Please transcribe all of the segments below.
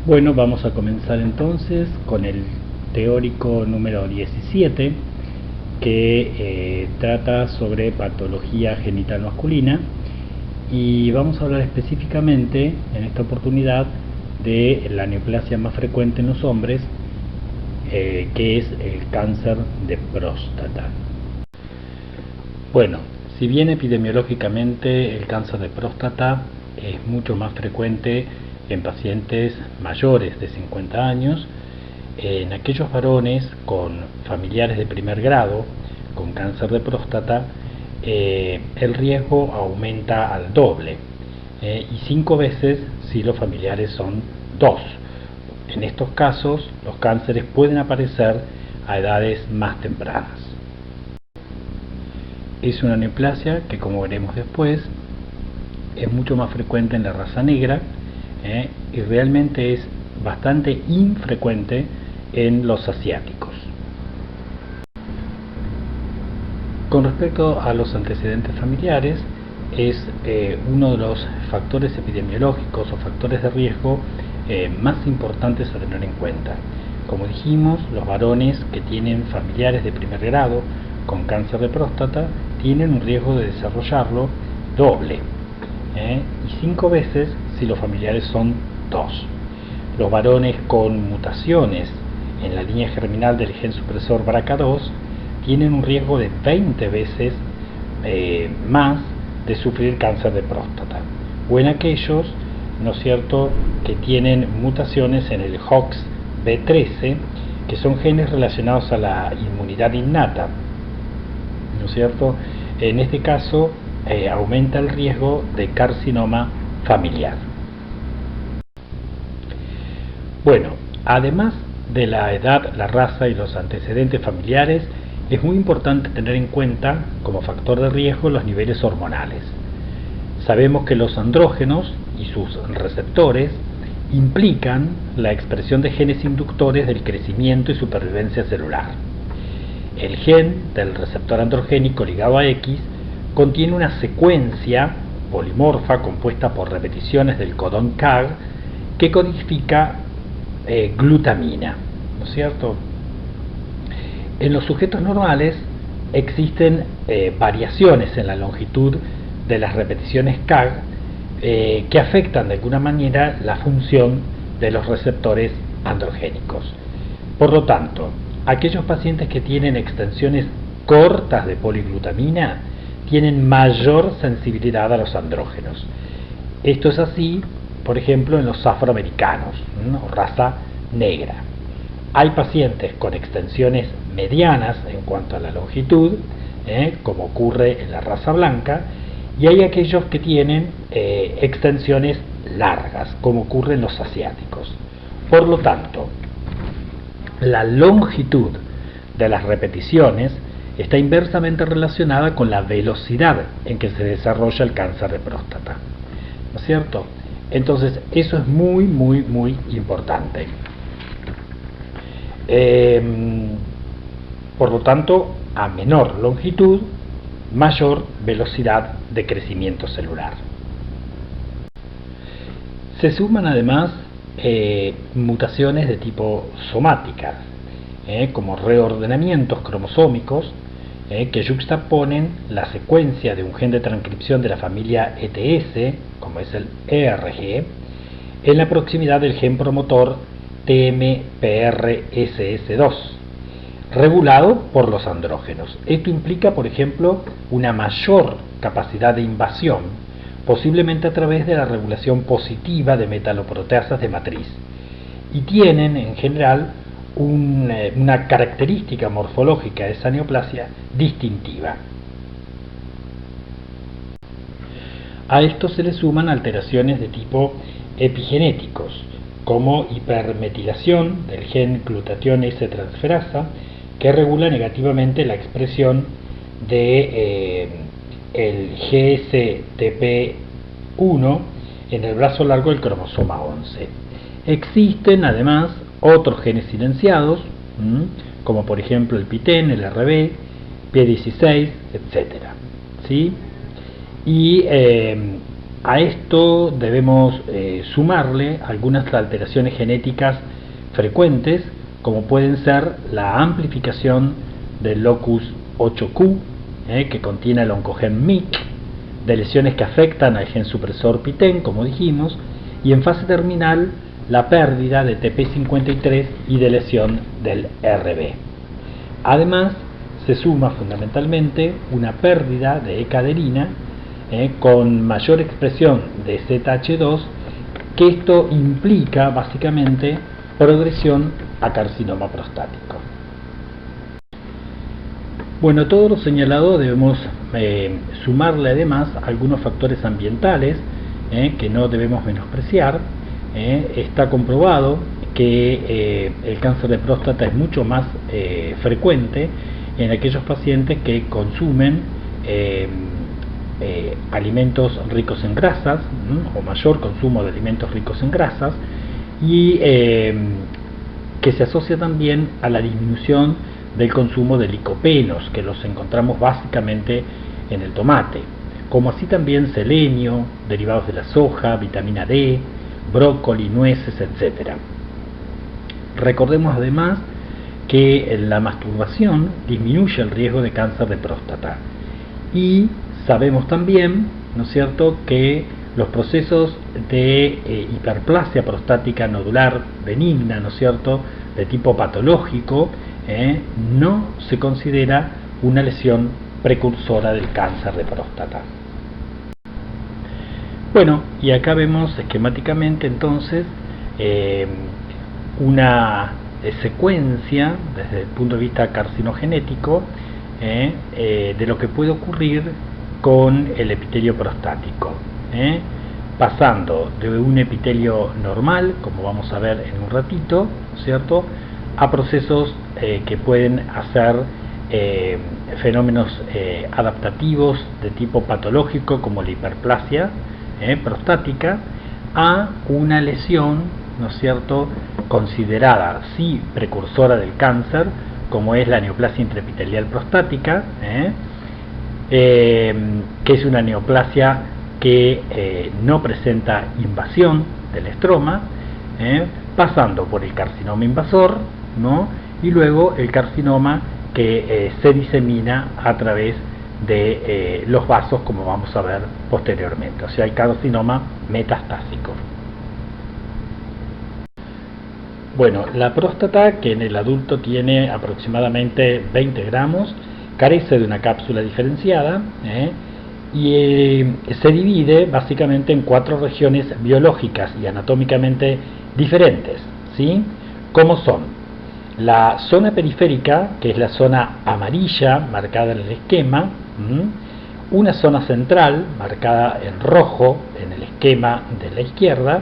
Bueno, vamos a comenzar entonces con el teórico número 17 que trata sobre patología genital masculina, y vamos a hablar específicamente en esta oportunidad de la neoplasia más frecuente en los hombres, que es el cáncer de próstata. Bueno, si bien epidemiológicamente el cáncer de próstata es mucho más frecuente en pacientes mayores de 50 años, en aquellos varones con familiares de primer grado con cáncer de próstata, el riesgo aumenta al doble, y 5 veces si los familiares son 2. En estos casos, los cánceres pueden aparecer a edades más tempranas. Es una neoplasia que, como veremos después, es mucho más frecuente en la raza negra, y realmente es bastante infrecuente en los asiáticos. Con respecto a los antecedentes familiares, es uno de los factores epidemiológicos o factores de riesgo más importantes a tener en cuenta. Como dijimos, los varones que tienen familiares de primer grado con cáncer de próstata tienen un riesgo de desarrollarlo doble, y 5 veces si los familiares son 2. Los varones con mutaciones en la línea germinal del gen supresor BRCA2 tienen un riesgo de 20 veces más de sufrir cáncer de próstata, o en aquellos, ¿no es cierto?, que tienen mutaciones en el HOXB13, que son genes relacionados a la inmunidad innata, ¿no es cierto? En este caso aumenta el riesgo de carcinoma familiar. Bueno, además de la edad, la raza y los antecedentes familiares, es muy importante tener en cuenta como factor de riesgo los niveles hormonales. Sabemos que los andrógenos y sus receptores implican la expresión de genes inductores del crecimiento y supervivencia celular. El gen del receptor androgénico ligado a X contiene una secuencia polimorfa compuesta por repeticiones del codón CAG que codifica glutamina, ¿no es cierto? En los sujetos normales existen variaciones en la longitud de las repeticiones CAG que afectan de alguna manera la función de los receptores androgénicos. Por lo tanto, aquellos pacientes que tienen extensiones cortas de poliglutamina tienen mayor sensibilidad a los andrógenos. Esto es así, por ejemplo, en los afroamericanos, o raza negra. Hay pacientes con extensiones medianas en cuanto a la longitud, como ocurre en la raza blanca, y hay aquellos que tienen extensiones largas, como ocurre en los asiáticos. Por lo tanto, la longitud de las repeticiones está inversamente relacionada con la velocidad en que se desarrolla el cáncer de próstata, ¿no es cierto? Entonces, eso es muy, muy, muy importante. Por lo tanto, a menor longitud, mayor velocidad de crecimiento celular. Se suman además mutaciones de tipo somática, como reordenamientos cromosómicos que yuxtaponen la secuencia de un gen de transcripción de la familia ETS, como es el ERG, en la proximidad del gen promotor TMPRSS2, regulado por los andrógenos. Esto implica, por ejemplo, una mayor capacidad de invasión, posiblemente a través de la regulación positiva de metaloproteasas de matriz, y tienen en general una característica morfológica de esa neoplasia distintiva. A esto se le suman alteraciones de tipo epigenéticos, como hipermetilación del gen glutatión S-transferasa, que regula negativamente la expresión de el GSTP1 en el brazo largo del cromosoma 11. Existen además otros genes silenciados, como por ejemplo el PTEN, el RB, P16, etc. ¿Sí? Y A esto debemos sumarle algunas alteraciones genéticas frecuentes, como pueden ser la amplificación del locus 8q, que contiene el oncogen MYC, de lesiones que afectan al gen supresor PTEN, como dijimos, y en fase terminal la pérdida de TP53 y de lesión del RB. Además, se suma fundamentalmente una pérdida de E-caderina con mayor expresión de ZH2, que esto implica básicamente progresión a carcinoma prostático. Bueno, todo lo señalado debemos sumarle además algunos factores ambientales que no debemos menospreciar. Está comprobado que el cáncer de próstata es mucho más frecuente en aquellos pacientes que consumen alimentos ricos en grasas, o mayor consumo de alimentos ricos en grasas, y que se asocia también a la disminución del consumo de licopenos, que los encontramos básicamente en el tomate, como así también selenio, derivados de la soja, vitamina D, brócoli, nueces, etc. Recordemos además que la masturbación disminuye el riesgo de cáncer de próstata, y sabemos también, ¿no es cierto?, que los procesos de hiperplasia prostática nodular benigna, ¿no es cierto?, de tipo patológico, no se considera una lesión precursora del cáncer de próstata. Bueno, y acá vemos esquemáticamente entonces una secuencia desde el punto de vista carcinogenético de lo que puede ocurrir con el epitelio prostático, pasando de un epitelio normal, como vamos a ver en un ratito, ¿cierto?, a procesos que pueden hacer fenómenos adaptativos de tipo patológico, como la hiperplasia prostática, a una lesión, ¿no es cierto?, considerada sí precursora del cáncer, como es la neoplasia intraepitelial prostática, que es una neoplasia que no presenta invasión del estroma, pasando por el carcinoma invasor, ¿no?, y luego el carcinoma que se disemina a través de los vasos, como vamos a ver posteriormente, o sea, el carcinoma metastásico. Bueno, la próstata, que en el adulto tiene aproximadamente 20 gramos, carece de una cápsula diferenciada y se divide básicamente en 4 regiones biológicas y anatómicamente diferentes, ¿sí?, como son la zona periférica, que es la zona amarilla marcada en el esquema, una zona central marcada en rojo en el esquema de la izquierda,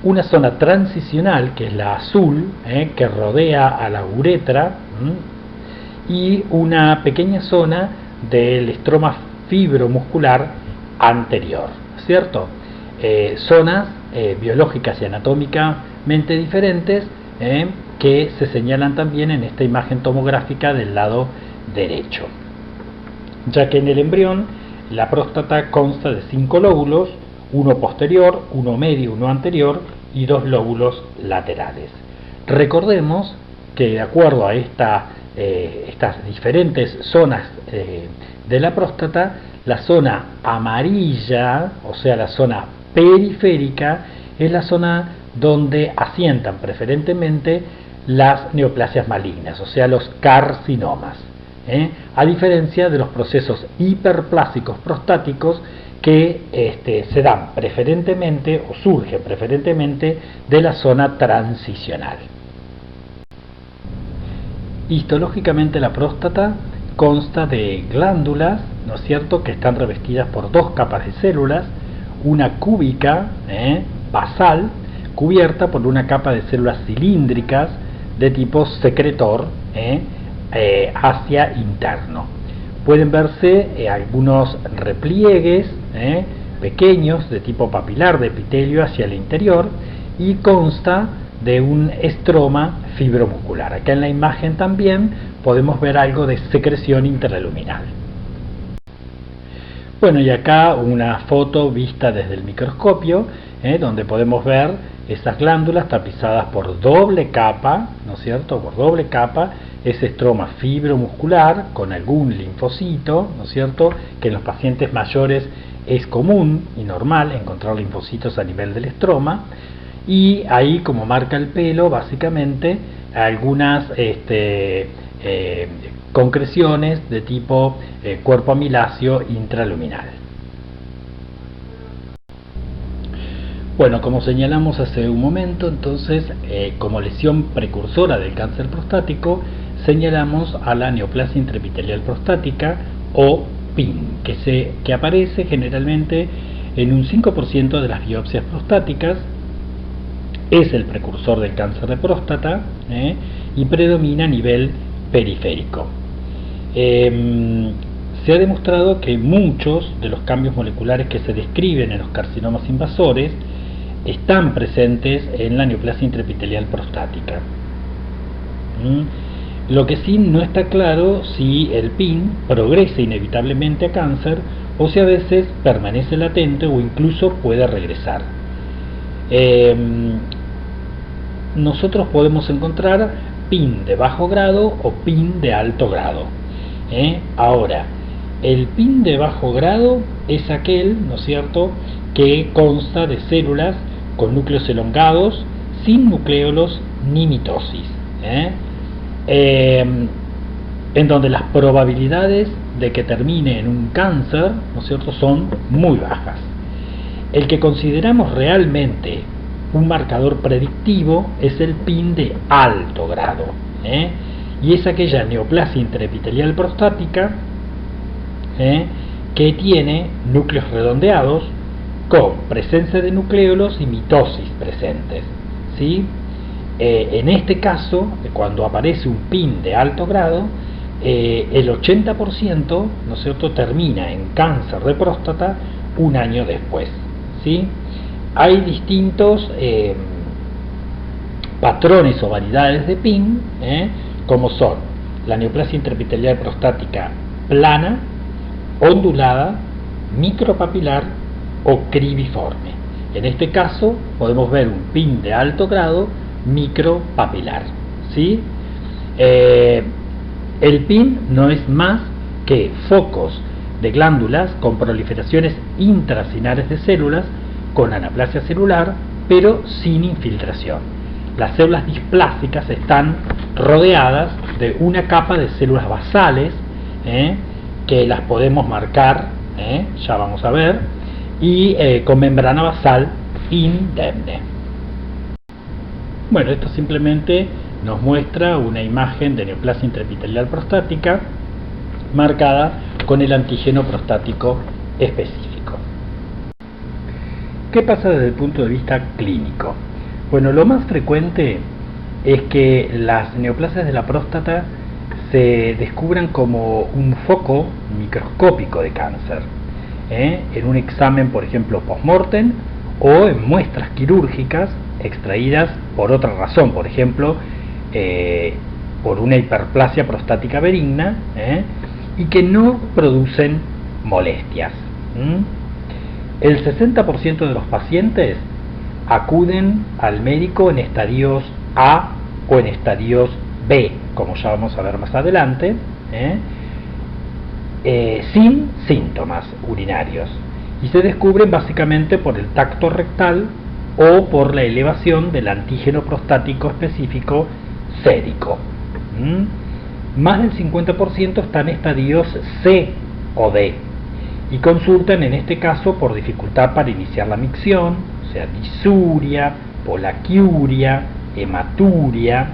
una zona transicional, que es la azul, que rodea a la uretra, y una pequeña zona del estroma fibromuscular anterior, ¿cierto? Zonas biológicas y anatómicamente diferentes que se señalan también en esta imagen tomográfica del lado derecho, ya que en el embrión la próstata consta de 5 lóbulos, uno posterior, uno medio, uno anterior y 2 lóbulos laterales. Recordemos que de acuerdo a estas diferentes zonas de la próstata, la zona amarilla, o sea la zona periférica, es la zona donde asientan preferentemente las neoplasias malignas, o sea los carcinomas, a diferencia de los procesos hiperplásicos prostáticos que se dan preferentemente o surgen preferentemente de la zona transicional. Histológicamente la próstata consta de glándulas, ¿no es cierto?, que están revestidas por 2 capas de células, una cúbica basal cubierta por una capa de células cilíndricas de tipo secretor hacia interno. Pueden verse algunos repliegues pequeños de tipo papilar de epitelio hacia el interior, y consta de un estroma fibromuscular. Acá en la imagen también podemos ver algo de secreción interluminal. Bueno, y acá una foto vista desde el microscopio, donde podemos ver esas glándulas tapizadas por doble capa, ¿no es cierto? Por doble capa, ese estroma fibromuscular con algún linfocito, ¿no es cierto? Que en los pacientes mayores es común y normal encontrar linfocitos a nivel del estroma, y ahí, como marca el pelo, básicamente algunas concreciones de tipo cuerpo amiláceo intraluminal. Bueno, como señalamos hace un momento, entonces, como lesión precursora del cáncer prostático, señalamos a la neoplasia intraepitelial prostática o PIN, que aparece generalmente en un 5% de las biopsias prostáticas, es el precursor del cáncer de próstata y predomina a nivel periférico. Se ha demostrado que muchos de los cambios moleculares que se describen en los carcinomas invasores están presentes en la neoplasia intraepitelial prostática. Lo que sí no está claro si el PIN progresa inevitablemente a cáncer o si a veces permanece latente o incluso puede regresar. Nosotros podemos encontrar PIN de bajo grado o PIN de alto grado. Ahora, el PIN de bajo grado es aquel, ¿no es cierto?, que consta de células con núcleos elongados, sin nucleolos ni mitosis, en donde las probabilidades de que termine en un cáncer, ¿no es cierto?, son muy bajas. El que consideramos realmente un marcador predictivo es el PIN de alto grado, y es aquella neoplasia intraepitelial prostática que tiene núcleos redondeados con presencia de nucleolos y mitosis presentes, ¿sí? En este caso, cuando aparece un PIN de alto grado, el 80%, ¿no es cierto?, termina en cáncer de próstata un año después, ¿sí? Hay distintos patrones o variedades de PIN, como son la neoplasia intraepitelial prostática plana, ondulada, micropapilar o cribiforme. En este caso podemos ver un PIN de alto grado micropapilar, ¿sí? El PIN no es más que focos de glándulas con proliferaciones intracinares de células con anaplasia celular, pero sin infiltración. Las células displásicas están rodeadas de una capa de células basales, que las podemos marcar, ya vamos a ver, y con membrana basal indemne. Bueno, esto simplemente nos muestra una imagen de neoplasia intraepitelial prostática marcada con el antígeno prostático específico. ¿Qué pasa desde el punto de vista clínico? Bueno, lo más frecuente es que las neoplasias de la próstata se descubran como un foco microscópico de cáncer, en un examen, por ejemplo, post-mortem, o en muestras quirúrgicas extraídas por otra razón, por ejemplo, por una hiperplasia prostática benigna, y que no producen molestias. El 60% de los pacientes acuden al médico en estadios A o en estadios B, como ya vamos a ver más adelante, sin síntomas urinarios, y se descubren básicamente por el tacto rectal o por la elevación del antígeno prostático específico sérico. Más del 50% están en estadios C o D y consultan en este caso por dificultad para iniciar la micción, o sea, disuria, polaquiuria, hematuria.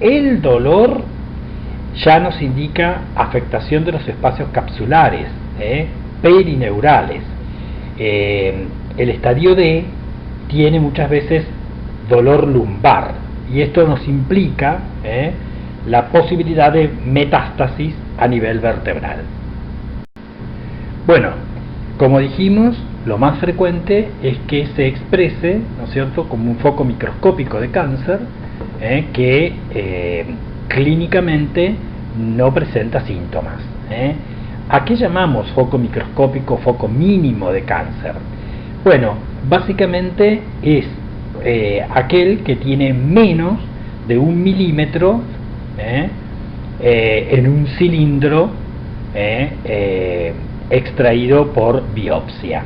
El dolor ya nos indica afectación de los espacios capsulares, perineurales. El estadio D tiene muchas veces dolor lumbar, y esto nos implica la posibilidad de metástasis a nivel vertebral. Bueno, como dijimos, lo más frecuente es que se exprese, ¿no es cierto?, como un foco microscópico de cáncer, que clínicamente no presenta síntomas. ¿A qué llamamos foco microscópico, foco mínimo de cáncer? Bueno, básicamente es aquel que tiene menos de 1 milímetro en un cilindro extraído por biopsia,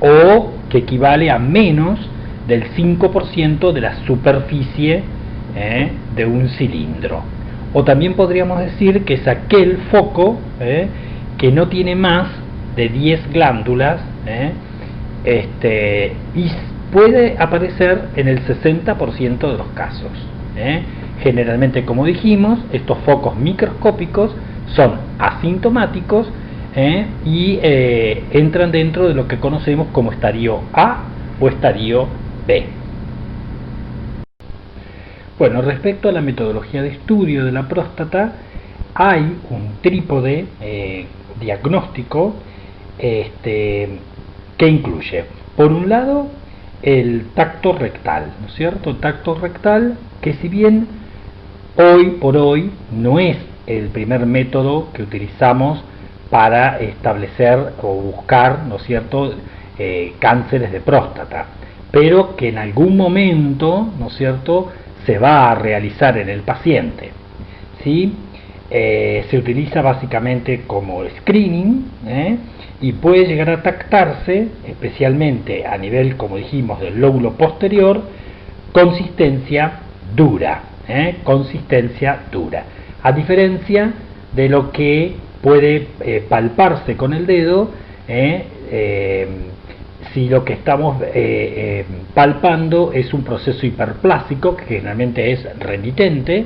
o que equivale a menos del 5% de la superficie de un cilindro. O también podríamos decir que es aquel foco que no tiene más de 10 glándulas y puede aparecer en el 60% de los casos. Generalmente, como dijimos, estos focos microscópicos son asintomáticos y entran dentro de lo que conocemos como estadio A o estadio B. Bueno, respecto a la metodología de estudio de la próstata, hay un trípode diagnóstico que incluye, por un lado, el tacto rectal, ¿no es cierto? Tacto rectal, que si bien hoy por hoy no es el primer método que utilizamos para establecer o buscar, ¿no es cierto?, cánceres de próstata, pero que en algún momento, ¿no es cierto?, se va a realizar en el paciente, ¿sí? Se utiliza básicamente como screening y puede llegar a tactarse, especialmente a nivel, como dijimos, del lóbulo posterior, consistencia dura, a diferencia de lo que puede palparse con el dedo, si lo que estamos palpando es un proceso hiperplásico, que generalmente es remitente,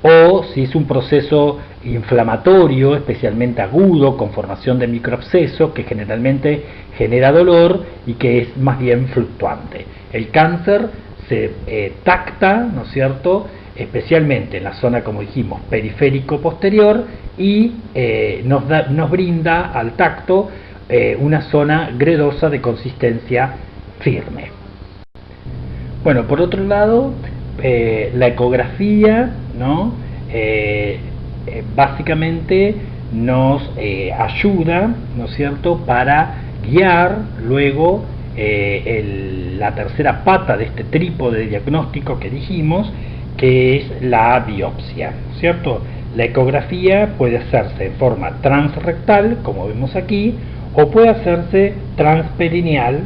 o si es un proceso inflamatorio, especialmente agudo, con formación de microabscesos, que generalmente genera dolor y que es más bien fluctuante. El cáncer se tacta, ¿no es cierto?, especialmente en la zona, como dijimos, periférico posterior, y nos brinda al tacto una zona gredosa de consistencia firme. Bueno, por otro lado, la ecografía, ¿no?, básicamente nos ayuda, ¿no es cierto?, para guiar luego la tercera pata de este trípode diagnóstico que dijimos, que es la biopsia, ¿cierto? La ecografía puede hacerse en forma transrectal, como vemos aquí, o puede hacerse transperineal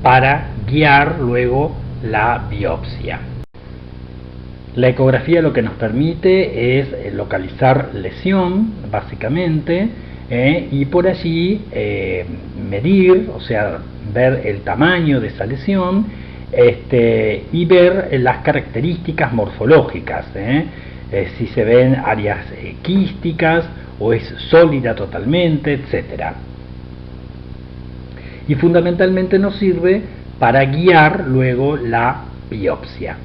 para guiar luego la biopsia. La ecografía lo que nos permite es localizar lesión, básicamente, y por allí medir, o sea, ver el tamaño de esa lesión y ver las características morfológicas, si se ven áreas quísticas o es sólida totalmente, etcétera. Y fundamentalmente nos sirve para guiar luego la biopsia.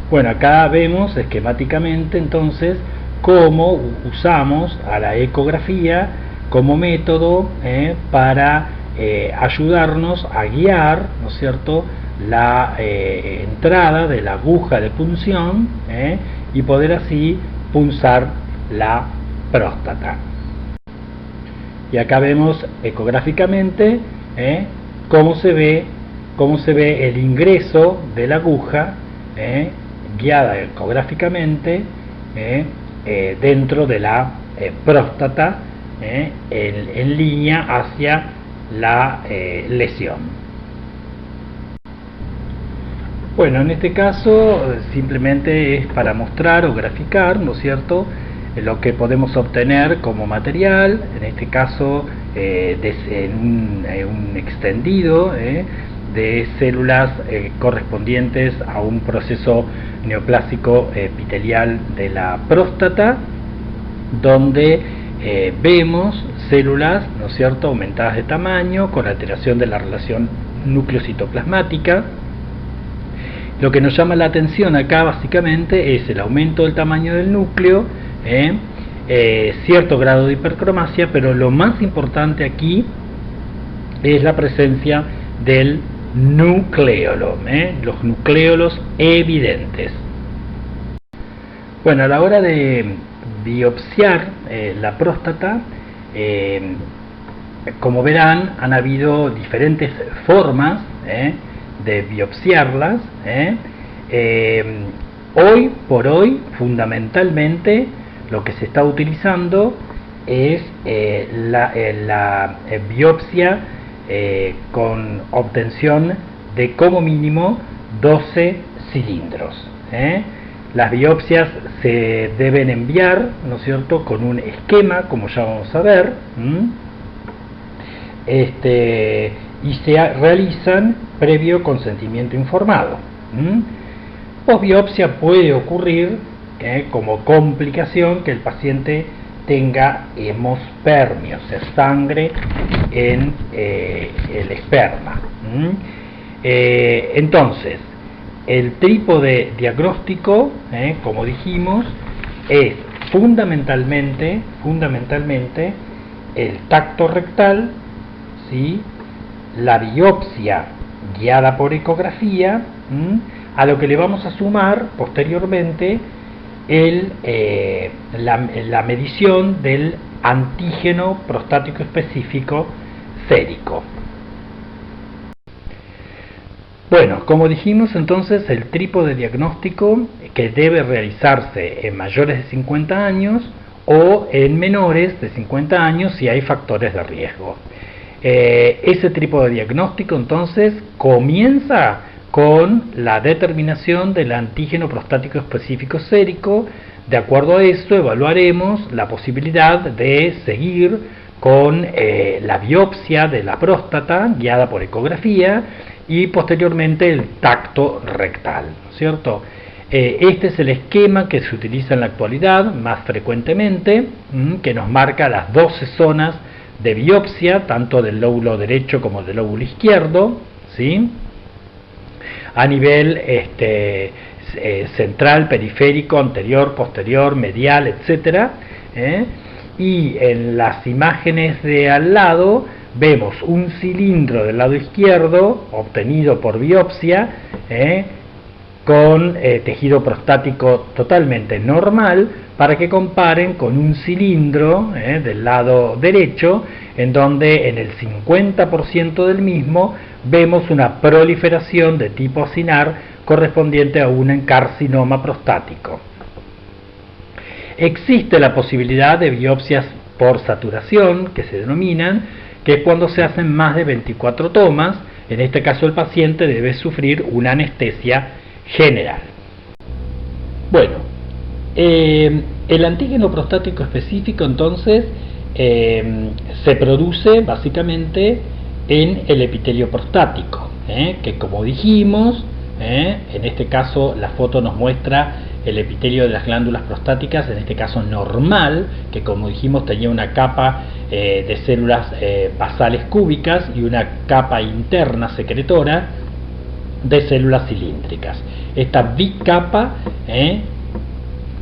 Bueno, acá vemos esquemáticamente entonces cómo usamos a la ecografía como método para ayudarnos a guiar, ¿no es cierto?, la entrada de la aguja de punción y poder así punzar la próstata. Y acá vemos ecográficamente cómo se ve el ingreso de la aguja guiada ecográficamente dentro de la próstata en línea hacia la lesión. Bueno, en este caso simplemente es para mostrar o graficar, ¿no es cierto?, lo que podemos obtener como material, en este caso en un extendido de células correspondientes a un proceso neoplásico epitelial de la próstata, donde vemos células, ¿no es cierto?, aumentadas de tamaño, con alteración de la relación núcleo-citoplasmática. Lo que nos llama la atención acá básicamente es el aumento del tamaño del núcleo, cierto grado de hipercromasia, pero lo más importante aquí es la presencia del nucleolo, los nucleolos evidentes. Bueno, a la hora de biopsiar la próstata, como verán, han habido diferentes formas de biopsiarlas. Hoy por hoy, fundamentalmente, lo que se está utilizando es la biopsia con obtención de como mínimo 12 cilindros. Las biopsias se deben enviar, ¿no es cierto?, con un esquema, como ya vamos a ver, y se realizan previo consentimiento informado. Posbiopsia puede ocurrir como complicación que el paciente tenga hemospermia, o sea, sangre en el esperma. Entonces, el trípode diagnóstico, como dijimos, es fundamentalmente el tacto rectal, ¿sí?, la biopsia guiada por ecografía, a lo que le vamos a sumar posteriormente la medición del antígeno prostático específico sérico. Bueno, como dijimos entonces, el trípode diagnóstico que debe realizarse en mayores de 50 años o en menores de 50 años si hay factores de riesgo. Ese trípode diagnóstico entonces comienza con la determinación del antígeno prostático específico sérico. De acuerdo a esto, evaluaremos la posibilidad de seguir con la biopsia de la próstata guiada por ecografía y posteriormente el tacto rectal, ¿cierto? Este es el esquema que se utiliza en la actualidad más frecuentemente, que nos marca las 12 zonas de biopsia, tanto del lóbulo derecho como del lóbulo izquierdo, ¿sí?, a nivel central, periférico, anterior, posterior, medial, etcétera. Y en las imágenes de al lado vemos un cilindro del lado izquierdo obtenido por biopsia, con tejido prostático totalmente normal, para que comparen con un cilindro del lado derecho, en donde en el 50% del mismo vemos una proliferación de tipo acinar correspondiente a un carcinoma prostático. Existe la posibilidad de biopsias por saturación, que se denominan, que es cuando se hacen más de 24 tomas. En este caso el paciente debe sufrir una anestesia general. Bueno, el antígeno prostático específico entonces se produce básicamente en el epitelio prostático, que como dijimos, en este caso la foto nos muestra el epitelio de las glándulas prostáticas, en este caso normal, que como dijimos tenía una capa de células basales cúbicas y una capa interna secretora de células cilíndricas. Esta bicapa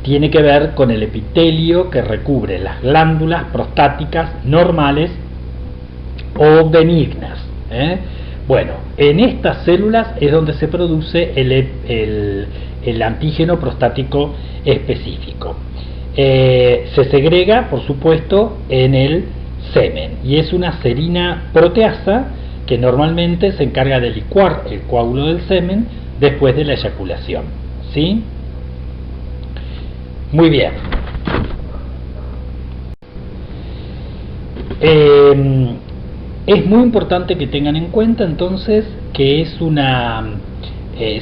tiene que ver con el epitelio que recubre las glándulas prostáticas normales o benignas. Bueno, en estas células es donde se produce el antígeno prostático específico. Se segrega, por supuesto, en el semen y es una serina proteasa que normalmente se encarga de licuar el coágulo del semen después de la eyaculación, ¿sí? Muy bien. Es muy importante que tengan en cuenta entonces que es una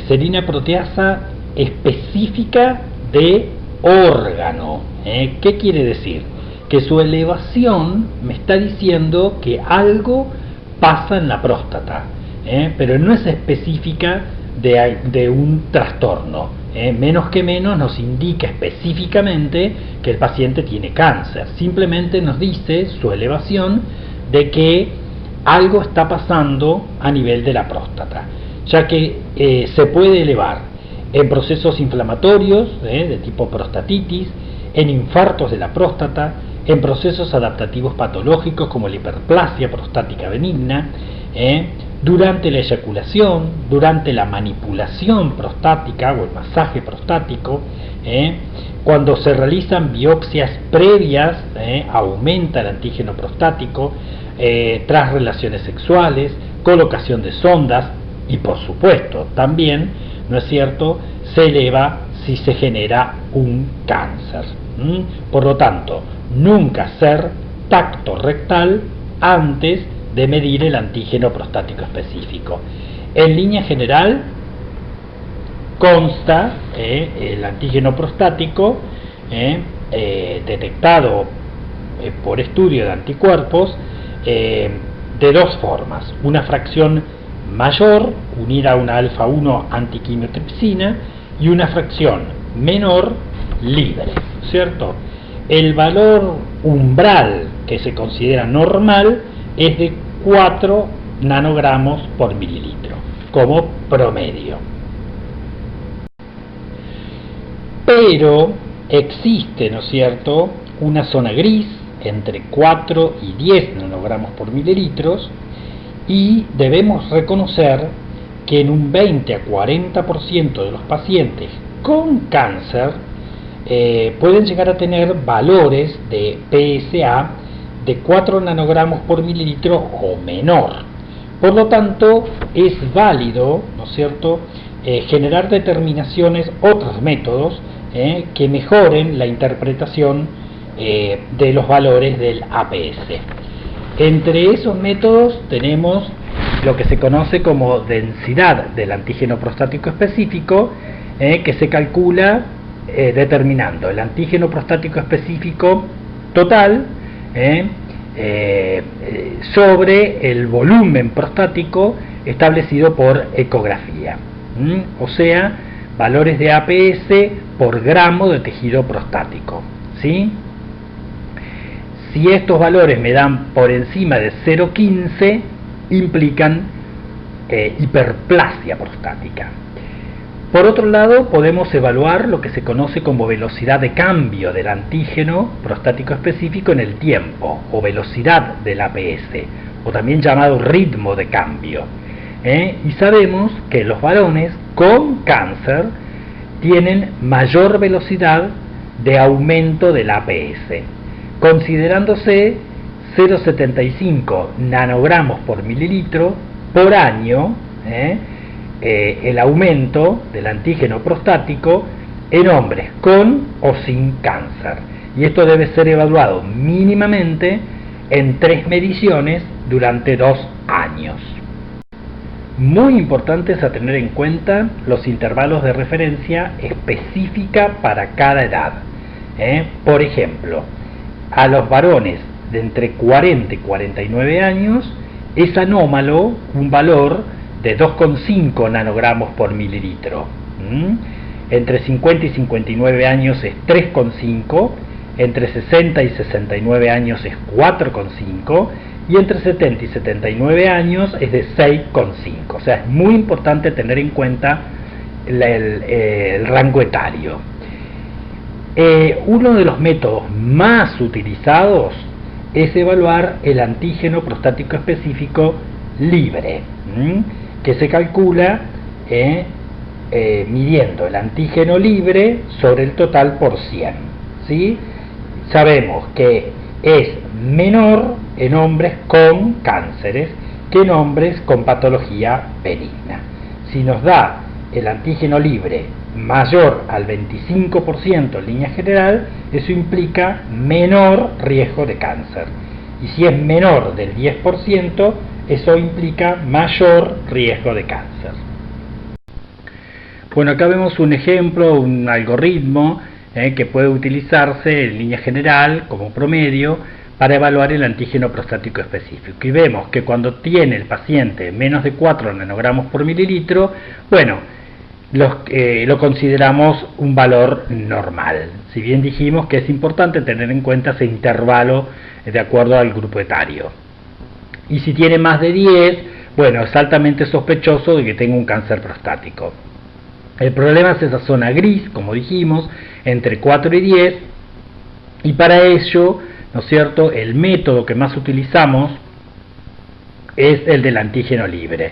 serina proteasa específica de órgano. ¿Qué quiere decir? Que su elevación me está diciendo que algo pasa en la próstata, pero no es específica de un trastorno. Menos que menos nos indica específicamente que el paciente tiene cáncer. Simplemente nos dice su elevación de que algo está pasando a nivel de la próstata, ya que se puede elevar en procesos inflamatorios de tipo prostatitis, en infartos de la próstata, en procesos adaptativos patológicos como la hiperplasia prostática benigna, durante la eyaculación, durante la manipulación prostática o el masaje prostático, cuando se realizan biopsias previas, aumenta el antígeno prostático, tras relaciones sexuales, colocación de sondas y por supuesto también, ¿no es cierto?, se eleva si se genera un cáncer. Por lo tanto, nunca hacer tacto rectal antes de medir el antígeno prostático específico. En línea general, consta el antígeno prostático detectado por estudio de anticuerpos de dos formas: una fracción mayor unida a una alfa-1 antiquimiotripsina y una fracción menor libre, ¿cierto? El valor umbral que se considera normal es de 4 nanogramos por mililitro como promedio. Pero existe, ¿no es cierto?, una zona gris entre 4 y 10 nanogramos por mililitros, y debemos reconocer que en un 20 a 40% de los pacientes con cáncer pueden llegar a tener valores de PSA de 4 nanogramos por mililitro o menor. Por lo tanto, es válido, ¿no es cierto?, generar determinaciones, otros métodos que mejoren la interpretación de los valores del APS. Entre esos métodos tenemos lo que se conoce como densidad del antígeno prostático específico, que se calcula determinando el antígeno prostático específico total sobre el volumen prostático establecido por ecografía, o sea, valores de APS por gramo de tejido prostático, ¿sí? Si estos valores me dan por encima de 0,15, implican hiperplasia prostática. Por otro lado, podemos evaluar lo que se conoce como velocidad de cambio del antígeno prostático específico en el tiempo, o velocidad del APS, o también llamado ritmo de cambio. Y sabemos que los varones con cáncer tienen mayor velocidad de aumento del APS, considerándose 0,75 nanogramos por mililitro por año el aumento del antígeno prostático en hombres con o sin cáncer. Y esto debe ser evaluado mínimamente en 3 mediciones durante 2 años. Muy importantes a tener en cuenta los intervalos de referencia específica para cada edad. Por ejemplo, a los varones de entre 40 y 49 años es anómalo un valor de 2,5 nanogramos por mililitro. Entre 50 y 59 años es 3,5, entre 60 y 69 años es 4,5 y entre 70 y 79 años es de 6,5. O sea, es muy importante tener en cuenta el rango etario. Uno de los métodos más utilizados es evaluar el antígeno prostático específico libre, que se calcula midiendo el antígeno libre sobre el total por 100. ¿Sí? Sabemos que es menor en hombres con cánceres que en hombres con patología benigna. Si nos da el antígeno libre mayor al 25% en línea general, eso implica menor riesgo de cáncer. Y si es menor del 10%, eso implica mayor riesgo de cáncer. Bueno, acá vemos un ejemplo, un algoritmo que puede utilizarse en línea general como promedio para evaluar el antígeno prostático específico. Y vemos que cuando tiene el paciente menos de 4 nanogramos por mililitro, bueno, lo consideramos un valor normal. Si bien dijimos que es importante tener en cuenta ese intervalo de acuerdo al grupo etario. Y si tiene más de 10, bueno, es altamente sospechoso de que tenga un cáncer prostático. El problema es esa zona gris, como dijimos, entre 4 y 10, y para ello ¿no es cierto?, el método que más utilizamos es el del antígeno libre.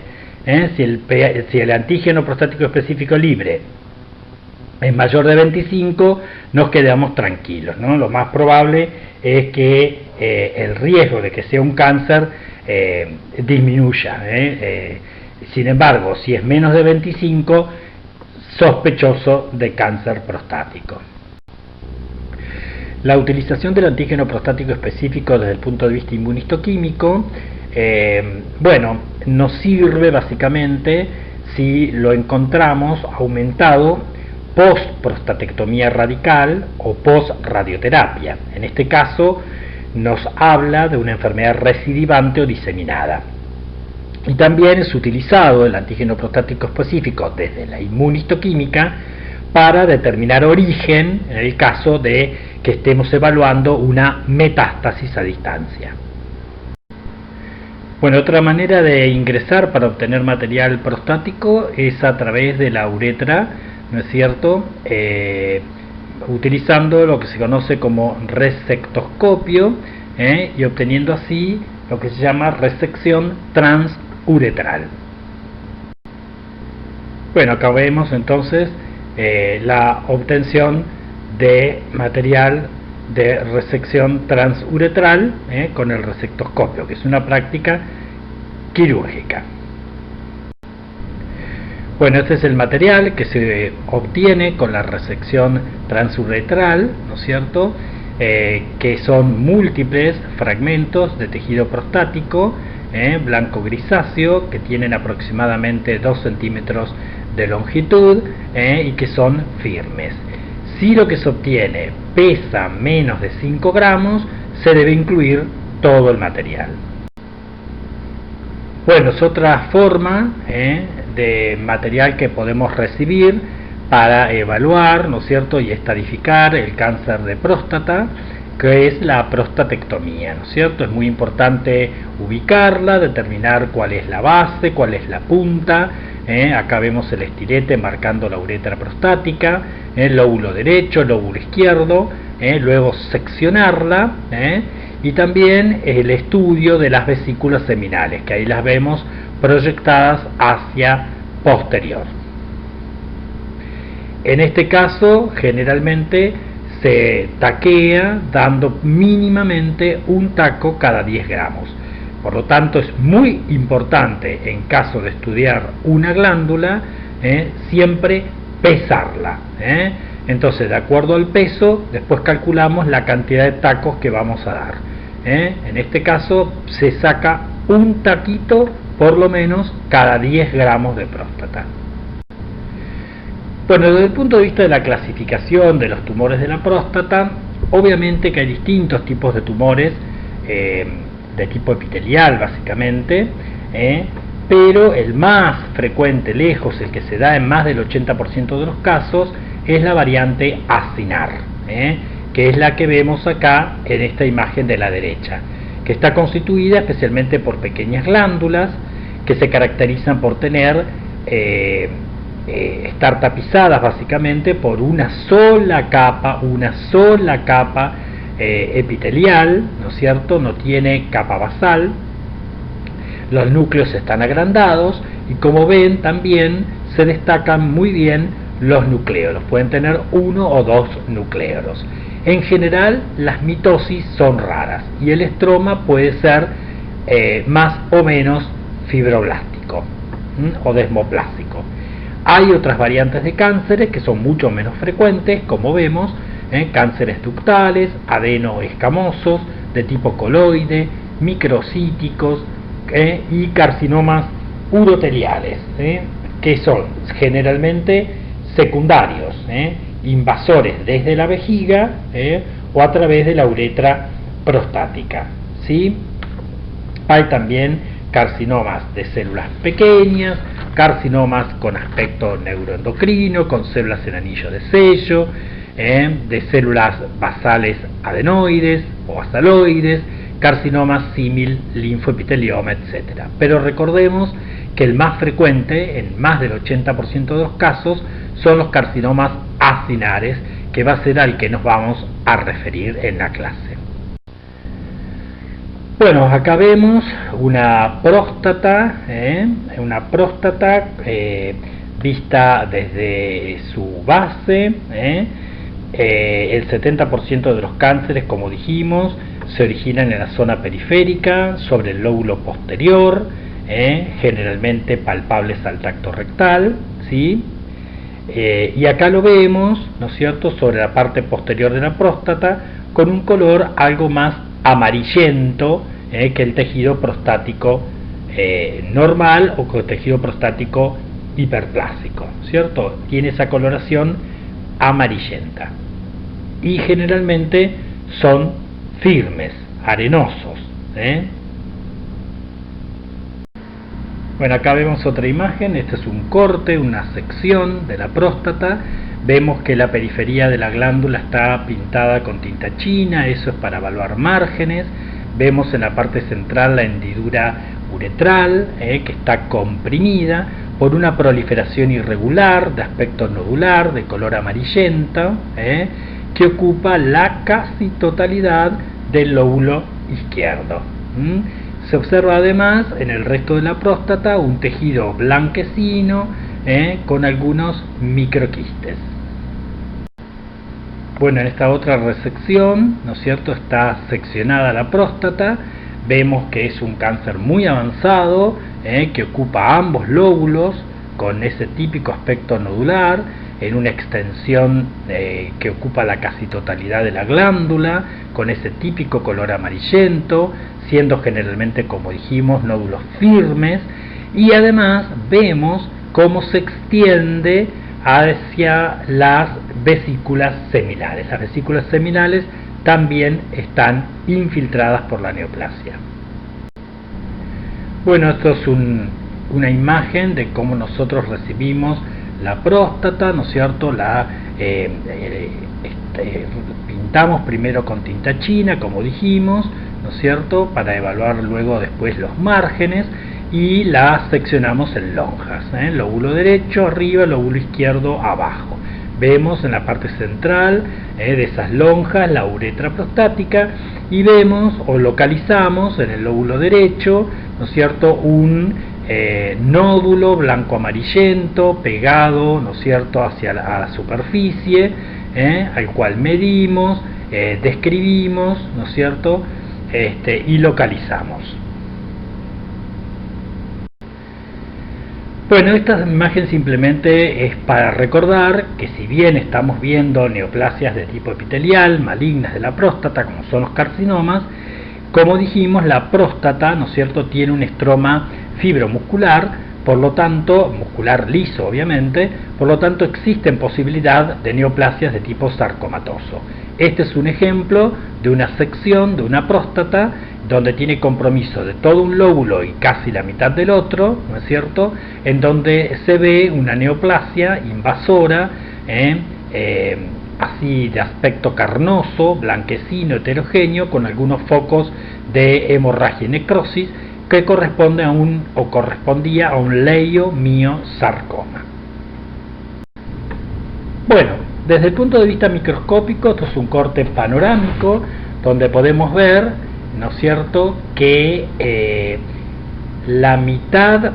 Si el antígeno prostático específico libre es mayor de 25, nos quedamos tranquilos, ¿no? Lo más probable es que el riesgo de que sea un cáncer disminuya. Sin embargo, si es menos de 25, sospechoso de cáncer prostático. La utilización del antígeno prostático específico desde el punto de vista inmunistoquímico, nos sirve básicamente si lo encontramos aumentado post-prostatectomía radical o post-radioterapia. En este caso nos habla de una enfermedad recidivante o diseminada. Y también es utilizado el antígeno prostático específico desde la inmunistoquímica para determinar origen en el caso de que estemos evaluando una metástasis a distancia. Bueno, otra manera de ingresar para obtener material prostático es a través de la uretra, ¿no es cierto?, utilizando lo que se conoce como resectoscopio, y obteniendo así lo que se llama resección transuretral. Bueno, acá vemos entonces la obtención de material de resección transuretral con el resectoscopio, que es una práctica quirúrgica. Bueno, este es el material que se obtiene con la resección transuretral, ¿no es cierto?, que son múltiples fragmentos de tejido prostático blanco grisáceo que tienen aproximadamente 2 centímetros de longitud y que son firmes. Si lo que se obtiene pesa menos de 5 gramos, se debe incluir todo el material. Bueno, es otra forma de material que podemos recibir para evaluar, ¿no es cierto?, y estadificar el cáncer de próstata, que es la prostatectomía, ¿no es cierto? Es muy importante ubicarla, determinar cuál es la base, cuál es la punta. Acá vemos el estilete marcando la uretra prostática, el lóbulo derecho, el lóbulo izquierdo, luego seccionarla, y también el estudio de las vesículas seminales, que ahí las vemos proyectadas hacia posterior. En este caso, generalmente se taquea dando mínimamente un taco cada 10 gramos. Por lo tanto, es muy importante en caso de estudiar una glándula siempre pesarla. Entonces, de acuerdo al peso, después calculamos la cantidad de tacos que vamos a dar. En este caso, se saca un taquito por lo menos cada 10 gramos de próstata. Bueno, desde el punto de vista de la clasificación de los tumores de la próstata, obviamente que hay distintos tipos de tumores, de tipo epitelial básicamente, pero el más frecuente, lejos, el que se da en más del 80% de los casos, es la variante acinar, que es la que vemos acá en esta imagen de la derecha, que está constituida especialmente por pequeñas glándulas que se caracterizan por tener estar tapizadas básicamente por una sola capa epitelial, ¿no es cierto? No tiene capa basal, los núcleos están agrandados y, como ven, también se destacan muy bien los nucleolos, pueden tener 1 o 2 nucleolos. En general, las mitosis son raras y el estroma puede ser más o menos fibroblástico o desmoplástico. Hay otras variantes de cánceres que son mucho menos frecuentes, como vemos, cánceres ductales, adenoescamosos, de tipo coloide, microcíticos y carcinomas uroteliales, que son generalmente secundarios, invasores desde la vejiga o a través de la uretra prostática, ¿sí? Hay también carcinomas de células pequeñas, carcinomas con aspecto neuroendocrino, con células en anillo de sello, de células basales adenoides o basaloides, carcinomas símil linfoepitelioma, etc. Pero recordemos que el más frecuente, en más del 80% de los casos, son los carcinomas acinares, que va a ser al que nos vamos a referir en la clase. Bueno, acá vemos una próstata, vista desde su base. El 70% de los cánceres, como dijimos, se originan en la zona periférica, sobre el lóbulo posterior, generalmente palpables al tacto rectal, ¿sí? Y acá lo vemos, ¿no es cierto?, sobre la parte posterior de la próstata, con un color algo más amarillento que el tejido prostático normal o que el tejido prostático hiperplásico, ¿cierto? Tiene esa coloración amarillenta y generalmente son firmes, arenosos. Bueno, acá vemos otra imagen. Este es un corte, una sección de la próstata. Vemos que la periferia de la glándula está pintada con tinta china, eso es para evaluar márgenes. Vemos en la parte central la hendidura uretral, que está comprimida por una proliferación irregular de aspecto nodular, de color amarillento, que ocupa la casi totalidad del lóbulo izquierdo. Se observa además en el resto de la próstata un tejido blanquecino con algunos microquistes. Bueno, en esta otra resección, ¿no es cierto?, está seccionada la próstata. Vemos que es un cáncer muy avanzado, que ocupa ambos lóbulos, con ese típico aspecto nodular, en una extensión que ocupa la casi totalidad de la glándula, con ese típico color amarillento, siendo generalmente, como dijimos, nódulos firmes, y además vemos cómo se extiende hacia las vesículas seminales. Las vesículas seminales también están infiltradas por la neoplasia. Bueno, esto es una imagen de cómo nosotros recibimos la próstata, ¿no es cierto? Pintamos primero con tinta china, como dijimos, ¿no es cierto?, para evaluar luego después los márgenes, y la seccionamos en lonjas, lóbulo derecho arriba, lóbulo izquierdo abajo. Vemos en la parte central de esas lonjas la uretra prostática, y vemos o localizamos en el lóbulo derecho, ¿no es cierto?, un nódulo blanco amarillento pegado, ¿no es cierto?, hacia la superficie, al cual medimos, describimos, ¿no es cierto?, y localizamos. Bueno, esta imagen simplemente es para recordar que si bien estamos viendo neoplasias de tipo epitelial, malignas de la próstata, como son los carcinomas, como dijimos, la próstata, ¿no es cierto?, tiene un estroma fibromuscular, por lo tanto, muscular liso obviamente, por lo tanto existen posibilidad de neoplasias de tipo sarcomatoso. Este es un ejemplo de una sección de una próstata donde tiene compromiso de todo un lóbulo y casi la mitad del otro, ¿no es cierto?, en donde se ve una neoplasia invasora, así de aspecto carnoso, blanquecino, heterogéneo, con algunos focos de hemorragia y necrosis, que corresponde correspondía a un leiomiosarcoma. Bueno, desde el punto de vista microscópico, esto es un corte panorámico donde podemos ver, ¿no es cierto?, que la mitad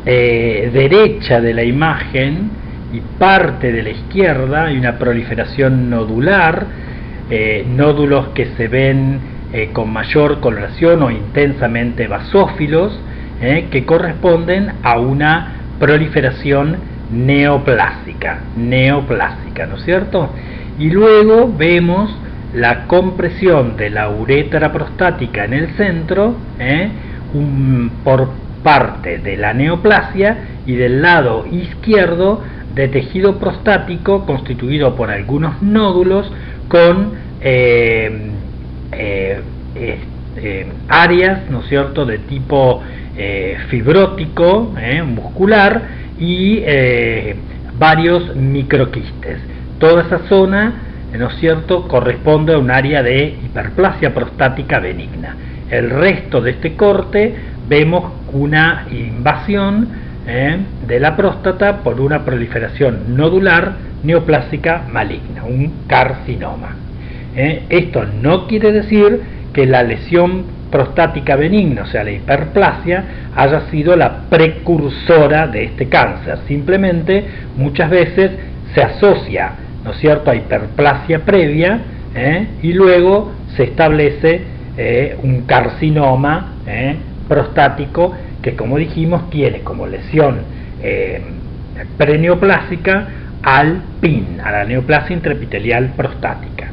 derecha de la imagen y parte de la izquierda hay una proliferación nodular, nódulos que se ven con mayor coloración o intensamente basófilos, que corresponden a una proliferación neoplásica, ¿no es cierto? Y luego vemos la compresión de la uretra prostática en el centro, por parte de la neoplasia, y del lado izquierdo de tejido prostático constituido por algunos nódulos con áreas, ¿no es cierto?, de tipo fibrótico, muscular, y varios microquistes. Toda esa zona, ¿no es cierto?, corresponde a un área de hiperplasia prostática benigna. El resto de este corte vemos una invasión de la próstata por una proliferación nodular neoplásica maligna, un carcinoma. Esto no quiere decir que la lesión prostática benigna, o sea, la hiperplasia, haya sido la precursora de este cáncer. Simplemente muchas veces se asocia, ¿no es cierto?, a hiperplasia previa, y luego se establece un carcinoma prostático que, como dijimos, tiene como lesión preneoplásica al PIN, a la neoplasia intraepitelial prostática.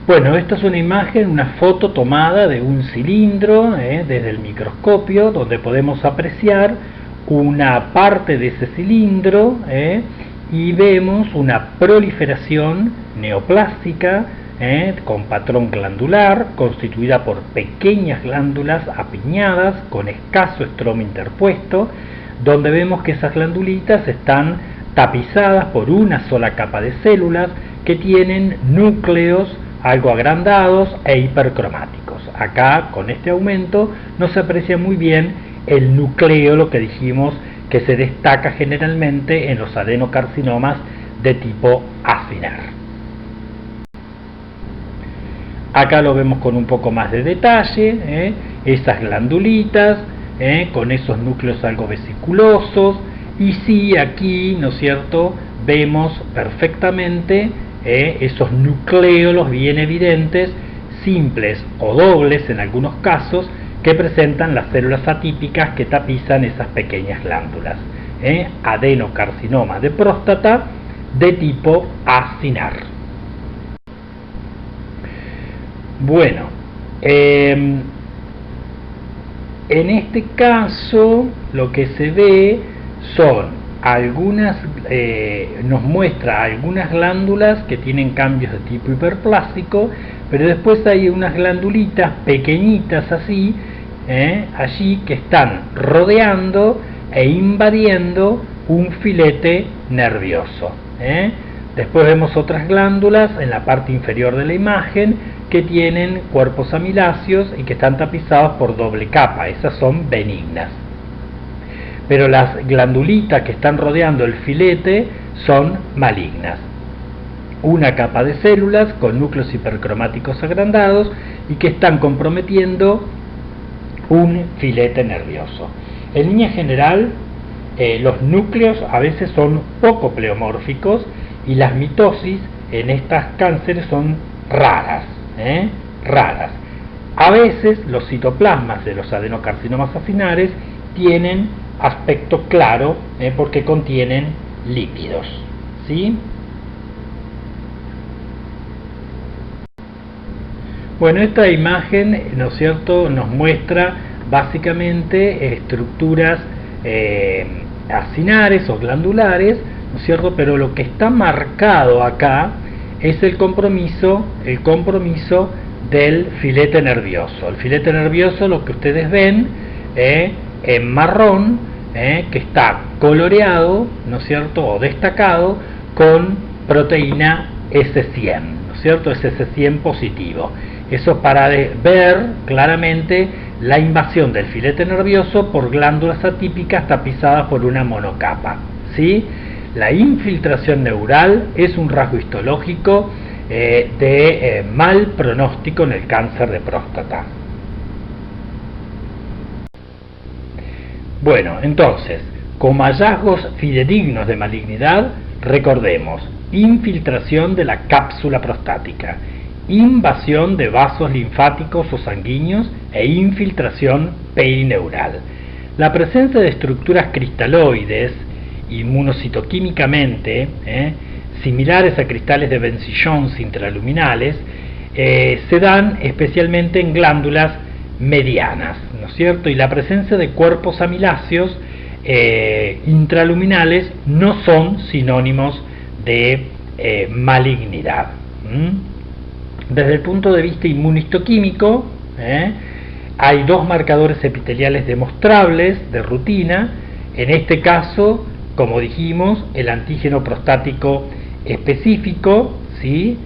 Bueno, esta es una imagen, una foto tomada de un cilindro desde el microscopio, donde podemos apreciar una parte de ese cilindro y vemos una proliferación neoplástica con patrón glandular, constituida por pequeñas glándulas apiñadas con escaso estroma interpuesto, donde vemos que esas glandulitas están tapizadas por una sola capa de células que tienen núcleos algo agrandados e hipercromáticos. Acá, con este aumento, no se aprecia muy bien el nucleo, lo que dijimos que se destaca generalmente en los adenocarcinomas de tipo acinar. Acá lo vemos con un poco más de detalle, esas glandulitas, con esos núcleos algo vesiculosos, y sí, aquí, ¿no es cierto?, vemos perfectamente esos nucleolos bien evidentes, simples o dobles en algunos casos, que presentan las células atípicas que tapizan esas pequeñas glándulas. Adenocarcinoma de próstata de tipo acinar. Bueno, en este caso lo que se ve son algunas, nos muestra algunas glándulas que tienen cambios de tipo hiperplásico, pero después hay unas glandulitas pequeñitas así, allí, que están rodeando e invadiendo un filete nervioso. Después vemos otras glándulas en la parte inferior de la imagen que tienen cuerpos amiláceos y que están tapizados por doble capa. Esas son benignas. Pero las glandulitas que están rodeando el filete son malignas. Una capa de células con núcleos hipercromáticos agrandados y que están comprometiendo un filete nervioso. En línea general, los núcleos a veces son poco pleomórficos y las mitosis en estos cánceres son raras. A veces los citoplasmas de los adenocarcinomas acinares tienen aspecto claro porque contienen lípidos, ¿sí? Bueno, esta imagen, ¿no es cierto?, nos muestra básicamente estructuras acinares o glandulares, ¿no es cierto?, pero lo que está marcado acá es el compromiso del filete nervioso. El filete nervioso, lo que ustedes ven en marrón, que está coloreado, ¿no es cierto?, o destacado con proteína S100, ¿no es cierto?, es S100 positivo. Eso para ver claramente la invasión del filete nervioso por glándulas atípicas tapizadas por una monocapa, ¿sí? La infiltración neural es un rasgo histológico de mal pronóstico en el cáncer de próstata. Bueno, entonces, como hallazgos fidedignos de malignidad, recordemos: infiltración de la cápsula prostática, invasión de vasos linfáticos o sanguíneos e infiltración perineural. La presencia de estructuras cristaloides inmunocitoquímicamente similares a cristales de Bensillon intraluminales se dan especialmente en glándulas medianas, ¿no es cierto? Y la presencia de cuerpos amiláceos intraluminales no son sinónimos de malignidad. Desde el punto de vista inmunistoquímico, hay dos marcadores epiteliales demostrables de rutina. En este caso, como dijimos, el antígeno prostático específico, ¿sí?,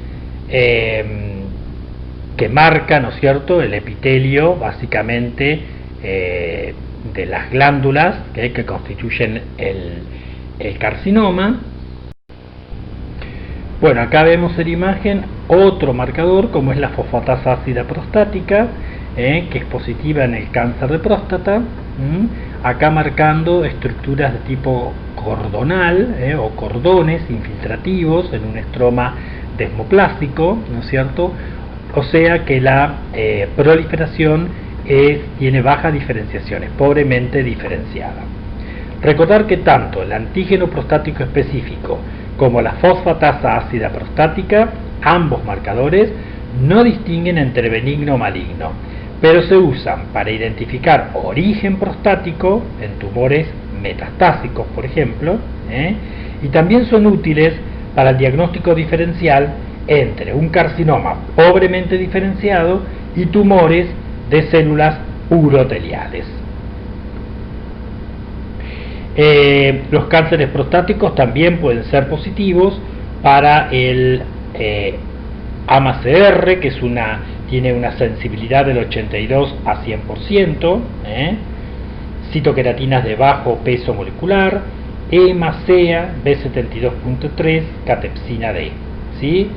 que marca, ¿no es cierto?, el epitelio básicamente de las glándulas que constituyen el carcinoma. Bueno, acá vemos en imagen otro marcador como es la fosfatasa ácida prostática, que es positiva en el cáncer de próstata. Acá marcando estructuras de tipo cordonal o cordones infiltrativos en un estroma desmoplásico, ¿no es cierto? O sea que la proliferación tiene baja diferenciación, es pobremente diferenciada. Recordar que tanto el antígeno prostático específico como la fosfatasa ácida prostática, ambos marcadores, no distinguen entre benigno o maligno, pero se usan para identificar origen prostático en tumores metastásicos, por ejemplo, y también son útiles para el diagnóstico diferencial entre un carcinoma pobremente diferenciado y tumores de células uroteliales. Los cánceres prostáticos también pueden ser positivos para el AMA-CR, que tiene una sensibilidad del 82 a 100%, citoqueratinas de bajo peso molecular, EMA-CEA, B72.3, catepsina D, ¿sí?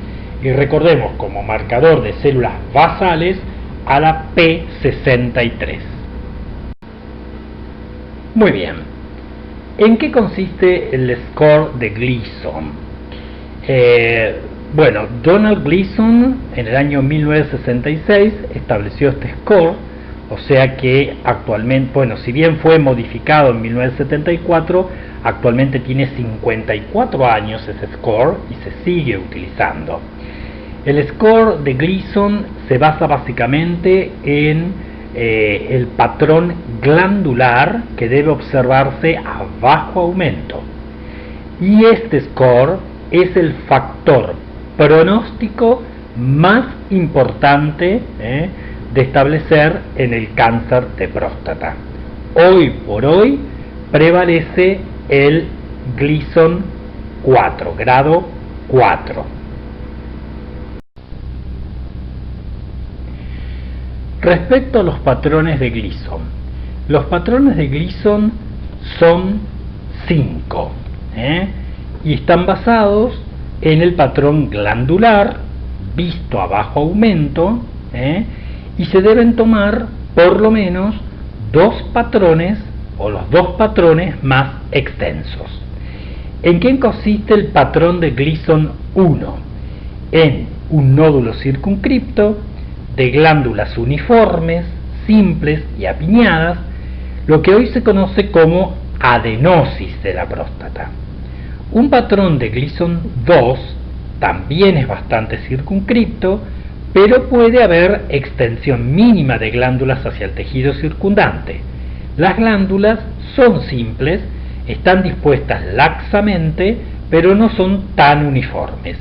Y recordemos como marcador de células basales a la P63. Muy bien. ¿En qué consiste el score de Gleason? Bueno, Donald Gleason en el año 1966 estableció este score, o sea que actualmente, bueno, si bien fue modificado en 1974, actualmente tiene 54 años ese score y se sigue utilizando. El score de Gleason se basa básicamente en el patrón glandular que debe observarse a bajo aumento, y este score es el factor pronóstico más importante de establecer en el cáncer de próstata. Hoy por hoy prevalece el Gleason 4, grado 4. Respecto a los patrones de Gleason, los patrones de Gleason son 5 y están basados en el patrón glandular visto a bajo aumento, y se deben tomar por lo menos 2 patrones o los 2 patrones más extensos. ¿En qué consiste el patrón de Gleason 1? En un nódulo circunscripto de glándulas uniformes, simples y apiñadas, lo que hoy se conoce como adenosis de la próstata. Un patrón de Gleason 2 también es bastante circunscripto, pero puede haber extensión mínima de glándulas hacia el tejido circundante. Las glándulas son simples, están dispuestas laxamente, pero no son tan uniformes.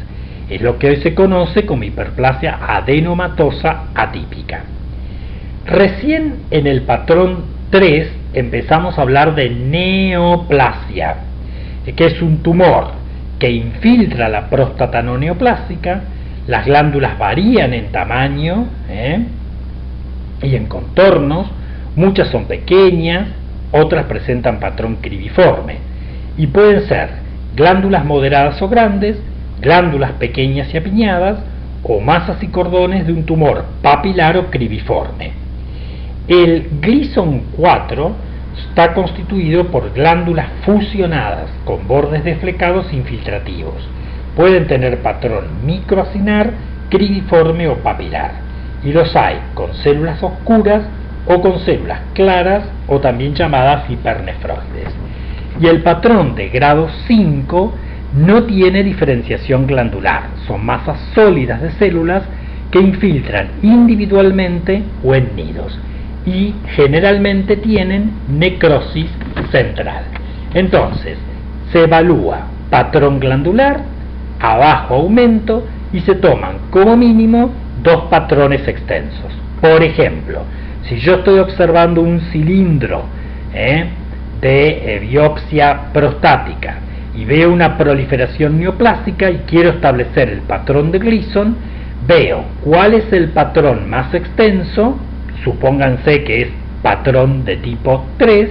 Es lo que hoy se conoce como hiperplasia adenomatosa atípica. Recién en el patrón 3 empezamos a hablar de neoplasia, que es un tumor que infiltra la próstata no neoplásica. Las glándulas varían en tamaño y en contornos, muchas son pequeñas, otras presentan patrón cribiforme, y pueden ser glándulas moderadas o grandes, glándulas pequeñas y apiñadas, o masas y cordones de un tumor papilar o cribiforme. El Gleason 4 está constituido por glándulas fusionadas con bordes desflecados infiltrativos. Pueden tener patrón microacinar, cribiforme o papilar, y los hay con células oscuras o con células claras o también llamadas hipernefroides. Y el patrón de grado 5 no tiene diferenciación glandular, son masas sólidas de células que infiltran individualmente o en nidos y generalmente tienen necrosis central. Entonces, se evalúa patrón glandular a bajo aumento y se toman como mínimo 2 patrones extensos. Por ejemplo, si yo estoy observando un cilindro de biopsia prostática y veo una proliferación neoplásica y quiero establecer el patrón de Gleason, veo cuál es el patrón más extenso, supónganse que es patrón de tipo 3,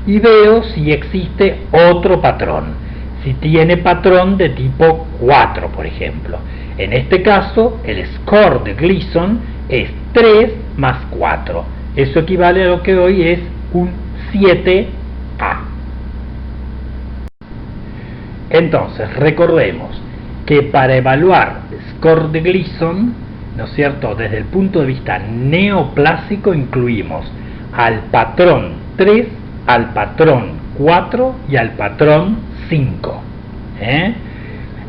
y veo si existe otro patrón. si tiene patrón de tipo 4, por ejemplo. En este caso, el score de Gleason es 3 más 4. Eso equivale a lo que hoy es un 7A. Entonces, recordemos que para evaluar el score de Gleason, ¿no es cierto?, desde el punto de vista neoplásico incluimos al patrón 3, al patrón 4 y al patrón 5.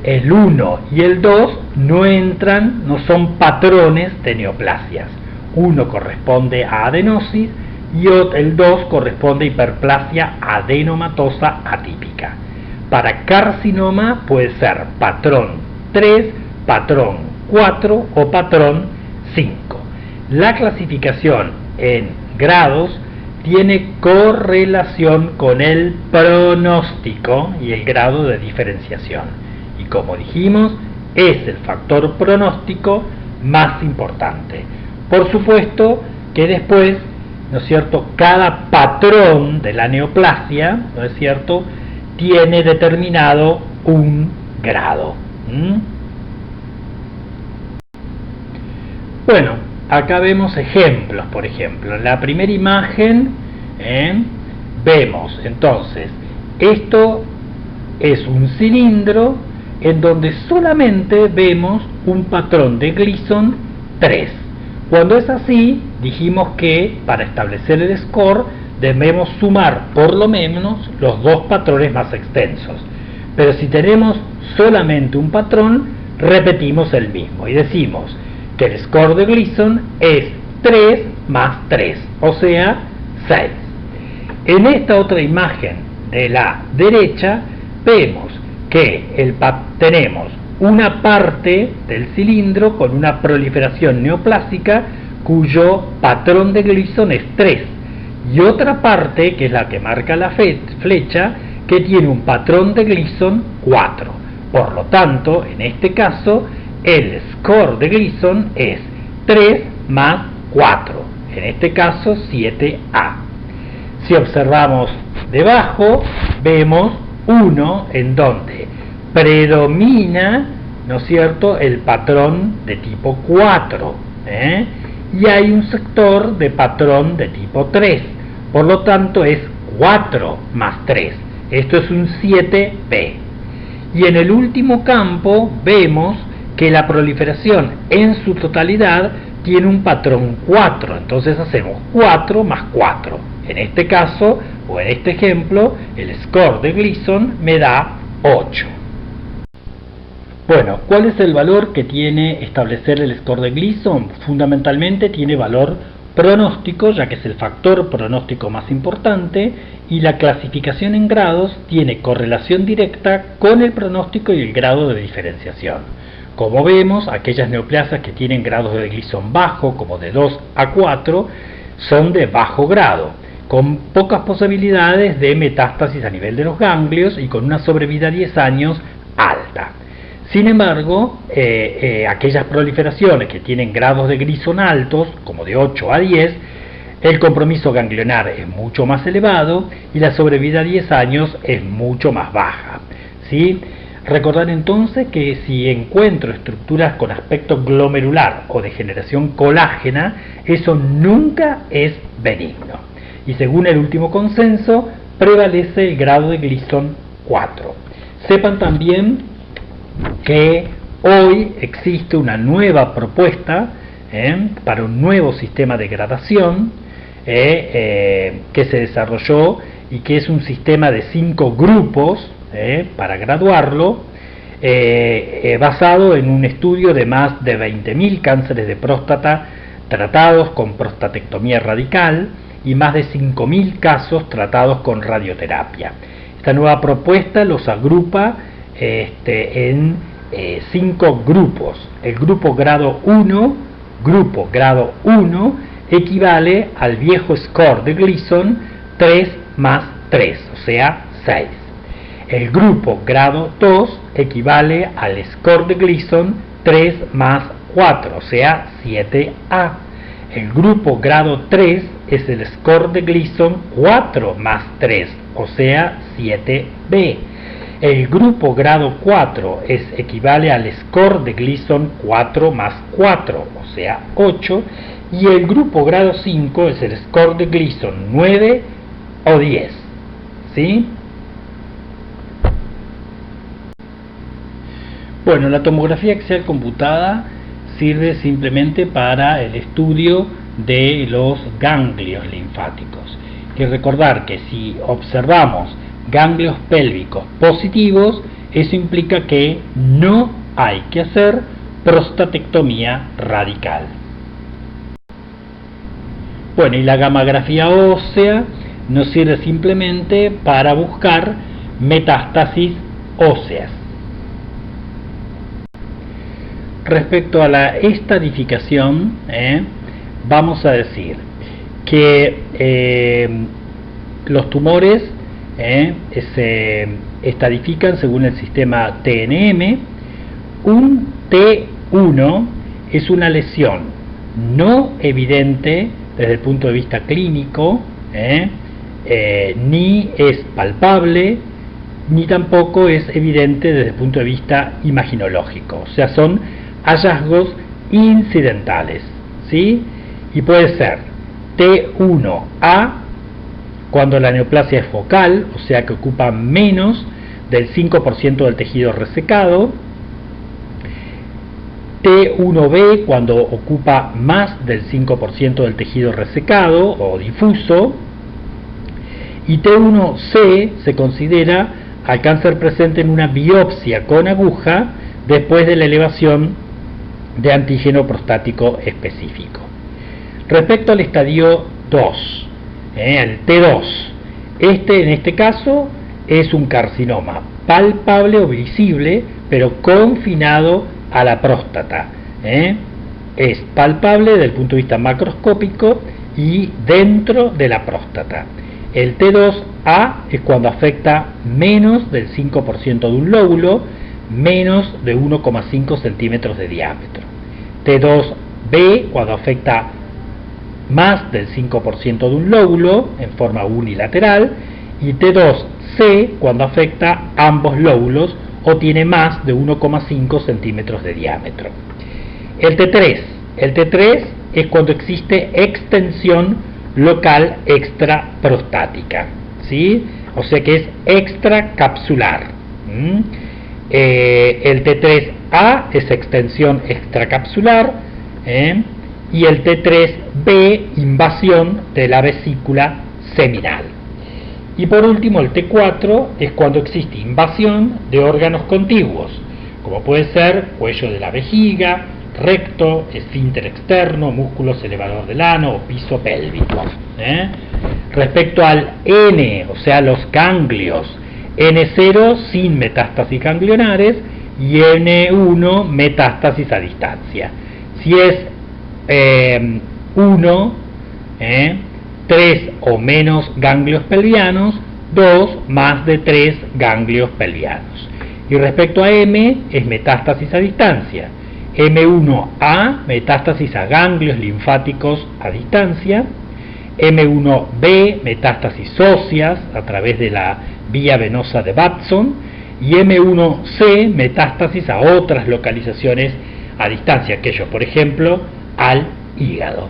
El 1 y el 2 no entran, no son patrones de neoplasias. Uno corresponde a adenosis y el 2 corresponde a hiperplasia adenomatosa atípica. Para carcinoma puede ser patrón 3, patrón 4 o patrón 5. La clasificación en grados tiene correlación con el pronóstico y el grado de diferenciación. Y como dijimos, es el factor pronóstico más importante. Por supuesto que después, ¿no es cierto?, cada patrón de la neoplasia, ¿no es cierto?, tiene determinado un grado. Bueno, acá vemos ejemplos, por ejemplo. En la primera imagen vemos, entonces, esto es un cilindro en donde solamente vemos un patrón de Gleason 3. Cuando es así, dijimos que para establecer el score debemos sumar por lo menos los dos patrones más extensos. Pero si tenemos solamente un patrón, repetimos el mismo y decimos que el score de Gleason es 3 más 3, o sea, 6. En esta otra imagen de la derecha vemos que tenemos una parte del cilindro con una proliferación neoplásica cuyo patrón de Gleason es 3 y otra parte, que es la que marca la flecha, que tiene un patrón de Gleason 4. Por lo tanto, en este caso, el score de Gleason es 3 más 4, en este caso 7A. Si observamos debajo, vemos uno en donde predomina, ¿no es cierto?, el patrón de tipo 4, y hay un sector de patrón de tipo 3, por lo tanto es 4 más 3, esto es un 7B. Y en el último campo vemos que la proliferación en su totalidad tiene un patrón 4, entonces hacemos 4 más 4. En este caso, o en este ejemplo, el score de Gleason me da 8. Bueno, ¿cuál es el valor que tiene establecer el score de Gleason? Fundamentalmente tiene valor pronóstico, ya que es el factor pronóstico más importante, y la clasificación en grados tiene correlación directa con el pronóstico y el grado de diferenciación. Como vemos, aquellas neoplasias que tienen grados de Gleason bajo, como de 2 a 4, son de bajo grado, con pocas posibilidades de metástasis a nivel de los ganglios y con una sobrevida a 10 años alta. Sin embargo, aquellas proliferaciones que tienen grados de Gleason altos, como de 8 a 10, el compromiso ganglionar es mucho más elevado y la sobrevida a 10 años es mucho más baja, ¿sí? Recordar entonces que si encuentro estructuras con aspecto glomerular o de generación colágena, eso nunca es benigno. Y según el último consenso, prevalece el grado de Gleason 4. Sepan también que hoy existe una nueva propuesta para un nuevo sistema de gradación que se desarrolló y que es un sistema de 5 grupos para graduarlo, basado en un estudio de más de 20.000 cánceres de próstata tratados con prostatectomía radical y más de 5.000 casos tratados con radioterapia. Esta nueva propuesta los agrupa en 5 grupos. El grupo grado 1 equivale al viejo score de Gleason 3 más 3, o sea 6. El grupo grado 2 equivale al score de Gleason 3 más 4, o sea 7A. El grupo grado 3 es el score de Gleason 4 más 3, o sea 7B. El grupo grado 4 equivale al score de Gleason 4 más 4, o sea 8, y el grupo grado 5 es el score de Gleason 9 o 10. ¿Sí? Bueno, la tomografía axial computada sirve simplemente para el estudio de los ganglios linfáticos. Y recordar que si observamos ganglios pélvicos positivos, eso implica que no hay que hacer prostatectomía radical. Bueno, y la gammagrafía ósea nos sirve simplemente para buscar metástasis óseas. Respecto a la estadificación, vamos a decir que los tumores se estadifican según el sistema TNM. Un T1 es una lesión no evidente desde el punto de vista clínico, ni es palpable, ni tampoco es evidente desde el punto de vista imaginológico. O sea, son hallazgos incidentales, ¿sí? Y puede ser T1A cuando la neoplasia es focal, o sea que ocupa menos del 5% del tejido resecado, T1B cuando ocupa más del 5% del tejido resecado o difuso, y T1C se considera al cáncer presente en una biopsia con aguja después de la elevación de antígeno prostático específico. Respecto al estadio 2, el T2, en este caso es un carcinoma palpable o visible, pero confinado a la próstata. Es palpable desde el punto de vista macroscópico y dentro de la próstata. El T2A es cuando afecta menos del 5% de un lóbulo, menos de 1,5 centímetros de diámetro. T2B cuando afecta más del 5% de un lóbulo en forma unilateral, y T2C cuando afecta ambos lóbulos o tiene más de 1,5 centímetros de diámetro. El T3 es cuando existe extensión local extraprostática, ¿sí? O sea que es extracapsular. El T3A es extensión extracapsular, y el T3B invasión de la vesícula seminal. Y por último el T4 es cuando existe invasión de órganos contiguos, como puede ser cuello de la vejiga, recto, esfínter externo, músculos elevador del ano o piso pélvico. Respecto al N, o sea los ganglios, N0 sin metástasis ganglionares y N1 metástasis a distancia. Si es 1, 3 o menos ganglios pelvianos, 2 más de 3 ganglios pelvianos. Y respecto a M, es metástasis a distancia. M1A, metástasis a ganglios linfáticos a distancia. M1B, metástasis óseas a través de la vía venosa de Batson. Y M1C, metástasis a otras localizaciones a distancia, aquello, por ejemplo, al hígado.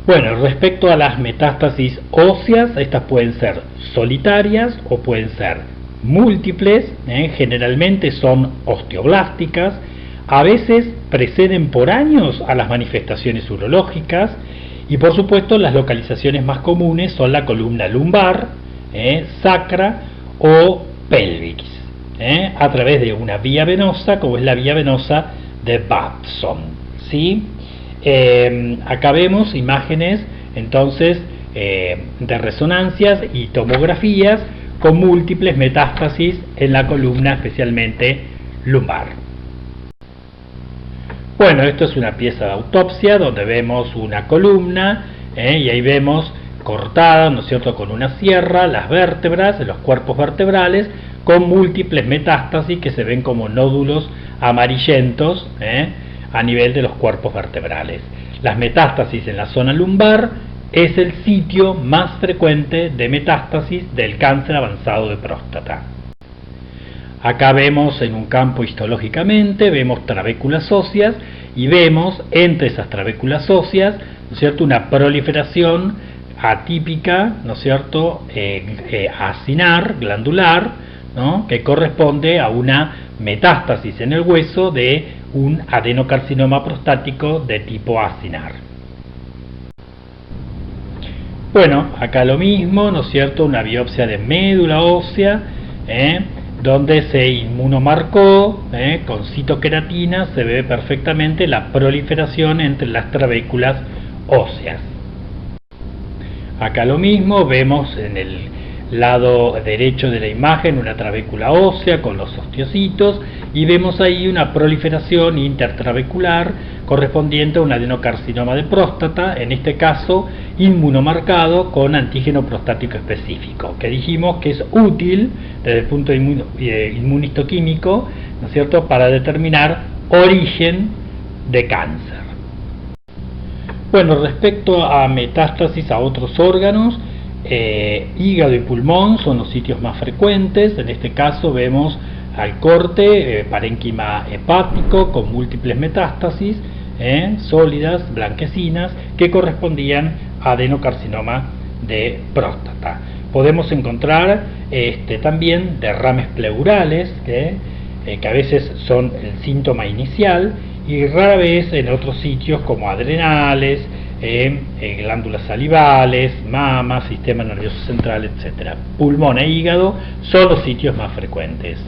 Bueno, respecto a las metástasis óseas, estas pueden ser solitarias o pueden ser múltiples, generalmente son osteoblásticas, a veces preceden por años a las manifestaciones urológicas, y por supuesto las localizaciones más comunes son la columna lumbar, sacra o pelvis, a través de una vía venosa como es la vía venosa de Batson, ¿sí? Acá vemos imágenes entonces de resonancias y tomografías con múltiples metástasis en la columna, especialmente lumbar. Bueno, esto es una pieza de autopsia donde vemos una columna, y ahí vemos cortada, ¿no es cierto?, con una sierra, las vértebras, los cuerpos vertebrales, con múltiples metástasis que se ven como nódulos amarillentos, a nivel de los cuerpos vertebrales. Las metástasis en la zona lumbar es el sitio más frecuente de metástasis del cáncer avanzado de próstata. Acá vemos en un campo histológicamente, vemos trabéculas óseas y vemos entre esas trabéculas óseas, ¿no es cierto?, una proliferación atípica, ¿no es cierto?, acinar, glandular, ¿no?, que corresponde a una metástasis en el hueso de un adenocarcinoma prostático de tipo acinar. Bueno, acá lo mismo, ¿no es cierto?, una biopsia de médula ósea, donde se inmunomarcó con citoqueratina, se ve perfectamente la proliferación entre las trabéculas óseas. Acá lo mismo, vemos en el lado derecho de la imagen una trabécula ósea con los osteocitos y vemos ahí una proliferación intertrabecular correspondiente a un adenocarcinoma de próstata, en este caso inmunomarcado con antígeno prostático específico, que dijimos que es útil desde el punto inmunistoquímico, ¿no es cierto?, para determinar origen de cáncer. Bueno, respecto a metástasis a otros órganos, hígado y pulmón son los sitios más frecuentes. En este caso vemos al corte parénquima hepático con múltiples metástasis sólidas, blanquecinas, que correspondían a adenocarcinoma de próstata. Podemos encontrar también derrames pleurales que a veces son el síntoma inicial y rara vez en otros sitios como adrenales, glándulas salivales, mama, sistema nervioso central, etc. Pulmón e hígado son los sitios más frecuentes.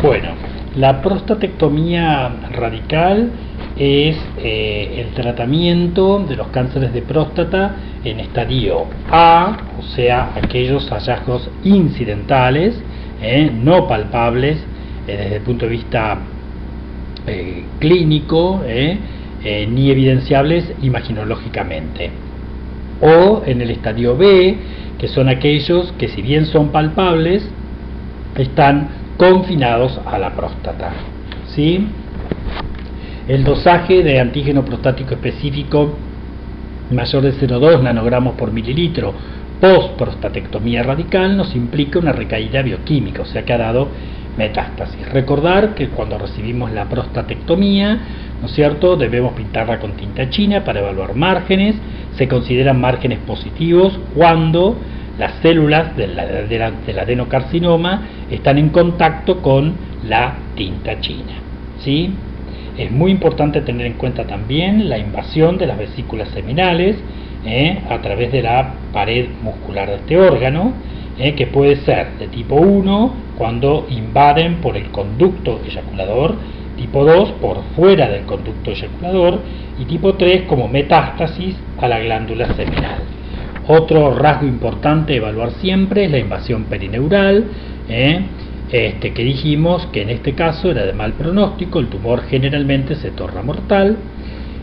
Bueno, la prostatectomía radical es el tratamiento de los cánceres de próstata en estadio A, o sea, aquellos hallazgos incidentales, no palpables desde el punto de vista clínico, ni evidenciables imaginológicamente. O en el estadio B, que son aquellos que, si bien son palpables, están confinados a la próstata, ¿sí? El dosaje de antígeno prostático específico mayor de 0,2 nanogramos por mililitro post-prostatectomía radical nos implica una recaída bioquímica, o sea que ha dado metástasis. Recordar que cuando recibimos la prostatectomía, ¿no es cierto?, debemos pintarla con tinta china para evaluar márgenes. Se consideran márgenes positivos cuando las células del adenocarcinoma están en contacto con la tinta china, ¿sí? Es muy importante tener en cuenta también la invasión de las vesículas seminales a través de la pared muscular de este órgano, que puede ser de tipo 1 cuando invaden por el conducto eyaculador, tipo 2 por fuera del conducto eyaculador y tipo 3 como metástasis a la glándula seminal. Otro rasgo importante a evaluar siempre es la invasión perineural, que dijimos que en este caso era de mal pronóstico, el tumor generalmente se torna mortal.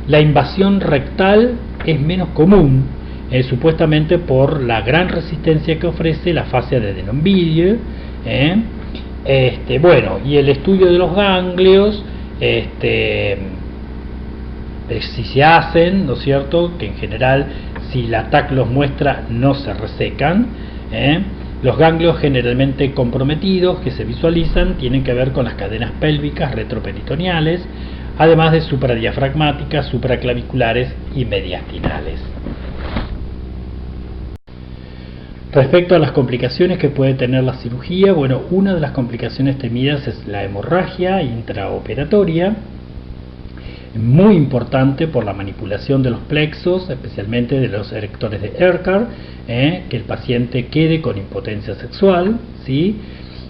La invasión rectal es menos común, supuestamente por la gran resistencia que ofrece la fascia de Denonville. Bueno, y el estudio de los ganglios, si se hacen, ¿no es cierto?, que en general si la TAC los muestra no se resecan. Los ganglios generalmente comprometidos que se visualizan tienen que ver con las cadenas pélvicas retroperitoneales, además de supradiafragmáticas, supraclaviculares y mediastinales. Respecto a las complicaciones que puede tener la cirugía, bueno, una de las complicaciones temidas es la hemorragia intraoperatoria, muy importante por la manipulación de los plexos, especialmente de los erectores de Ehrkar, que el paciente quede con impotencia sexual, ¿sí?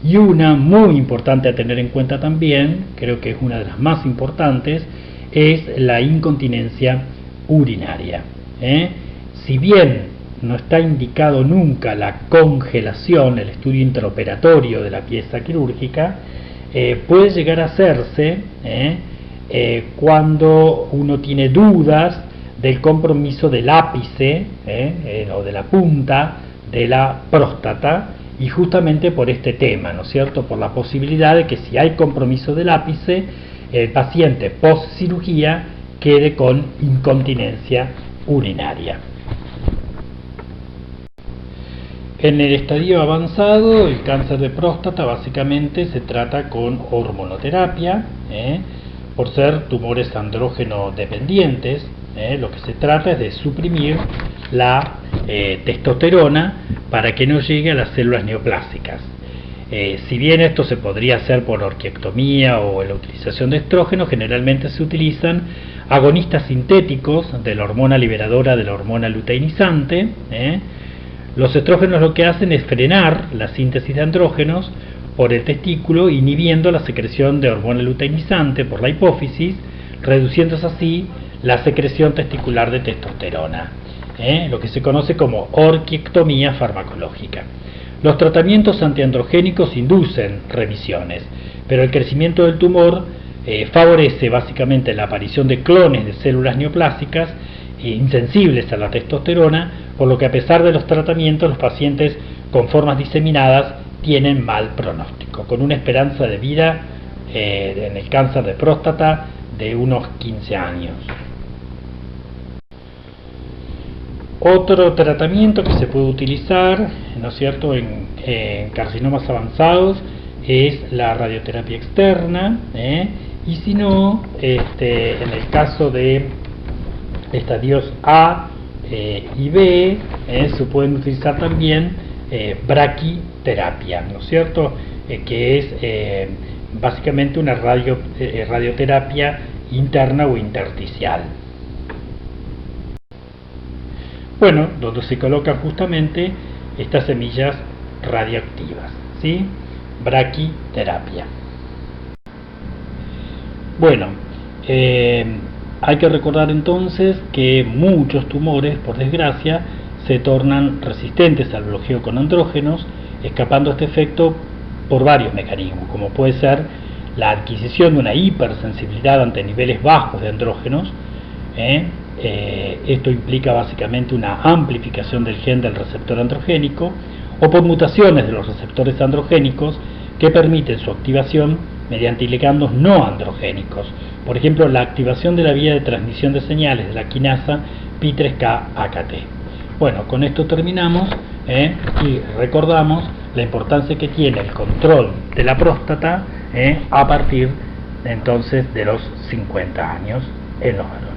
Y una muy importante a tener en cuenta también, creo que es una de las más importantes, es la incontinencia urinaria. Si bien no está indicado nunca la congelación, el estudio intraoperatorio de la pieza quirúrgica, puede llegar a hacerse cuando uno tiene dudas del compromiso del ápice o de la punta de la próstata, y justamente por este tema, ¿no es cierto?, por la posibilidad de que si hay compromiso del ápice, el paciente post cirugía quede con incontinencia urinaria. En el estadio avanzado, el cáncer de próstata básicamente se trata con hormonoterapia, por ser tumores andrógeno dependientes. Lo que se trata es de suprimir la testosterona para que no llegue a las células neoplásicas. Si bien esto se podría hacer por orquiectomía o la utilización de estrógenos, generalmente se utilizan agonistas sintéticos de la hormona liberadora de la hormona luteinizante. Los estrógenos lo que hacen es frenar la síntesis de andrógenos por el testículo, inhibiendo la secreción de hormona luteinizante por la hipófisis, reduciéndose así la secreción testicular de testosterona, lo que se conoce como orquiectomía farmacológica. Los tratamientos antiandrogénicos inducen remisiones, pero el crecimiento del tumor favorece básicamente la aparición de clones de células neoplásicas insensibles a la testosterona, por lo que a pesar de los tratamientos, los pacientes con formas diseminadas tienen mal pronóstico, con una esperanza de vida en el cáncer de próstata de unos 15 años. Otro tratamiento que se puede utilizar, ¿no es cierto?, en carcinomas avanzados es la radioterapia externa, y si no, en el caso de estadios A y B, se pueden utilizar también braquiterapia, ¿no es cierto?, que es básicamente una radioterapia interna o intersticial. Bueno, donde se colocan justamente estas semillas radioactivas, ¿sí? Braquiterapia. Bueno, hay que recordar entonces que muchos tumores, por desgracia, se tornan resistentes al bloqueo con andrógenos, escapando a este efecto por varios mecanismos, como puede ser la adquisición de una hipersensibilidad ante niveles bajos de andrógenos. Esto implica básicamente una amplificación del gen del receptor androgénico, o por mutaciones de los receptores androgénicos que permiten su activación mediante ligandos no androgénicos, por ejemplo la activación de la vía de transmisión de señales de la quinasa PI3K-AKT. Bueno, con esto terminamos y recordamos la importancia que tiene el control de la próstata a partir entonces de los 50 años en los varones.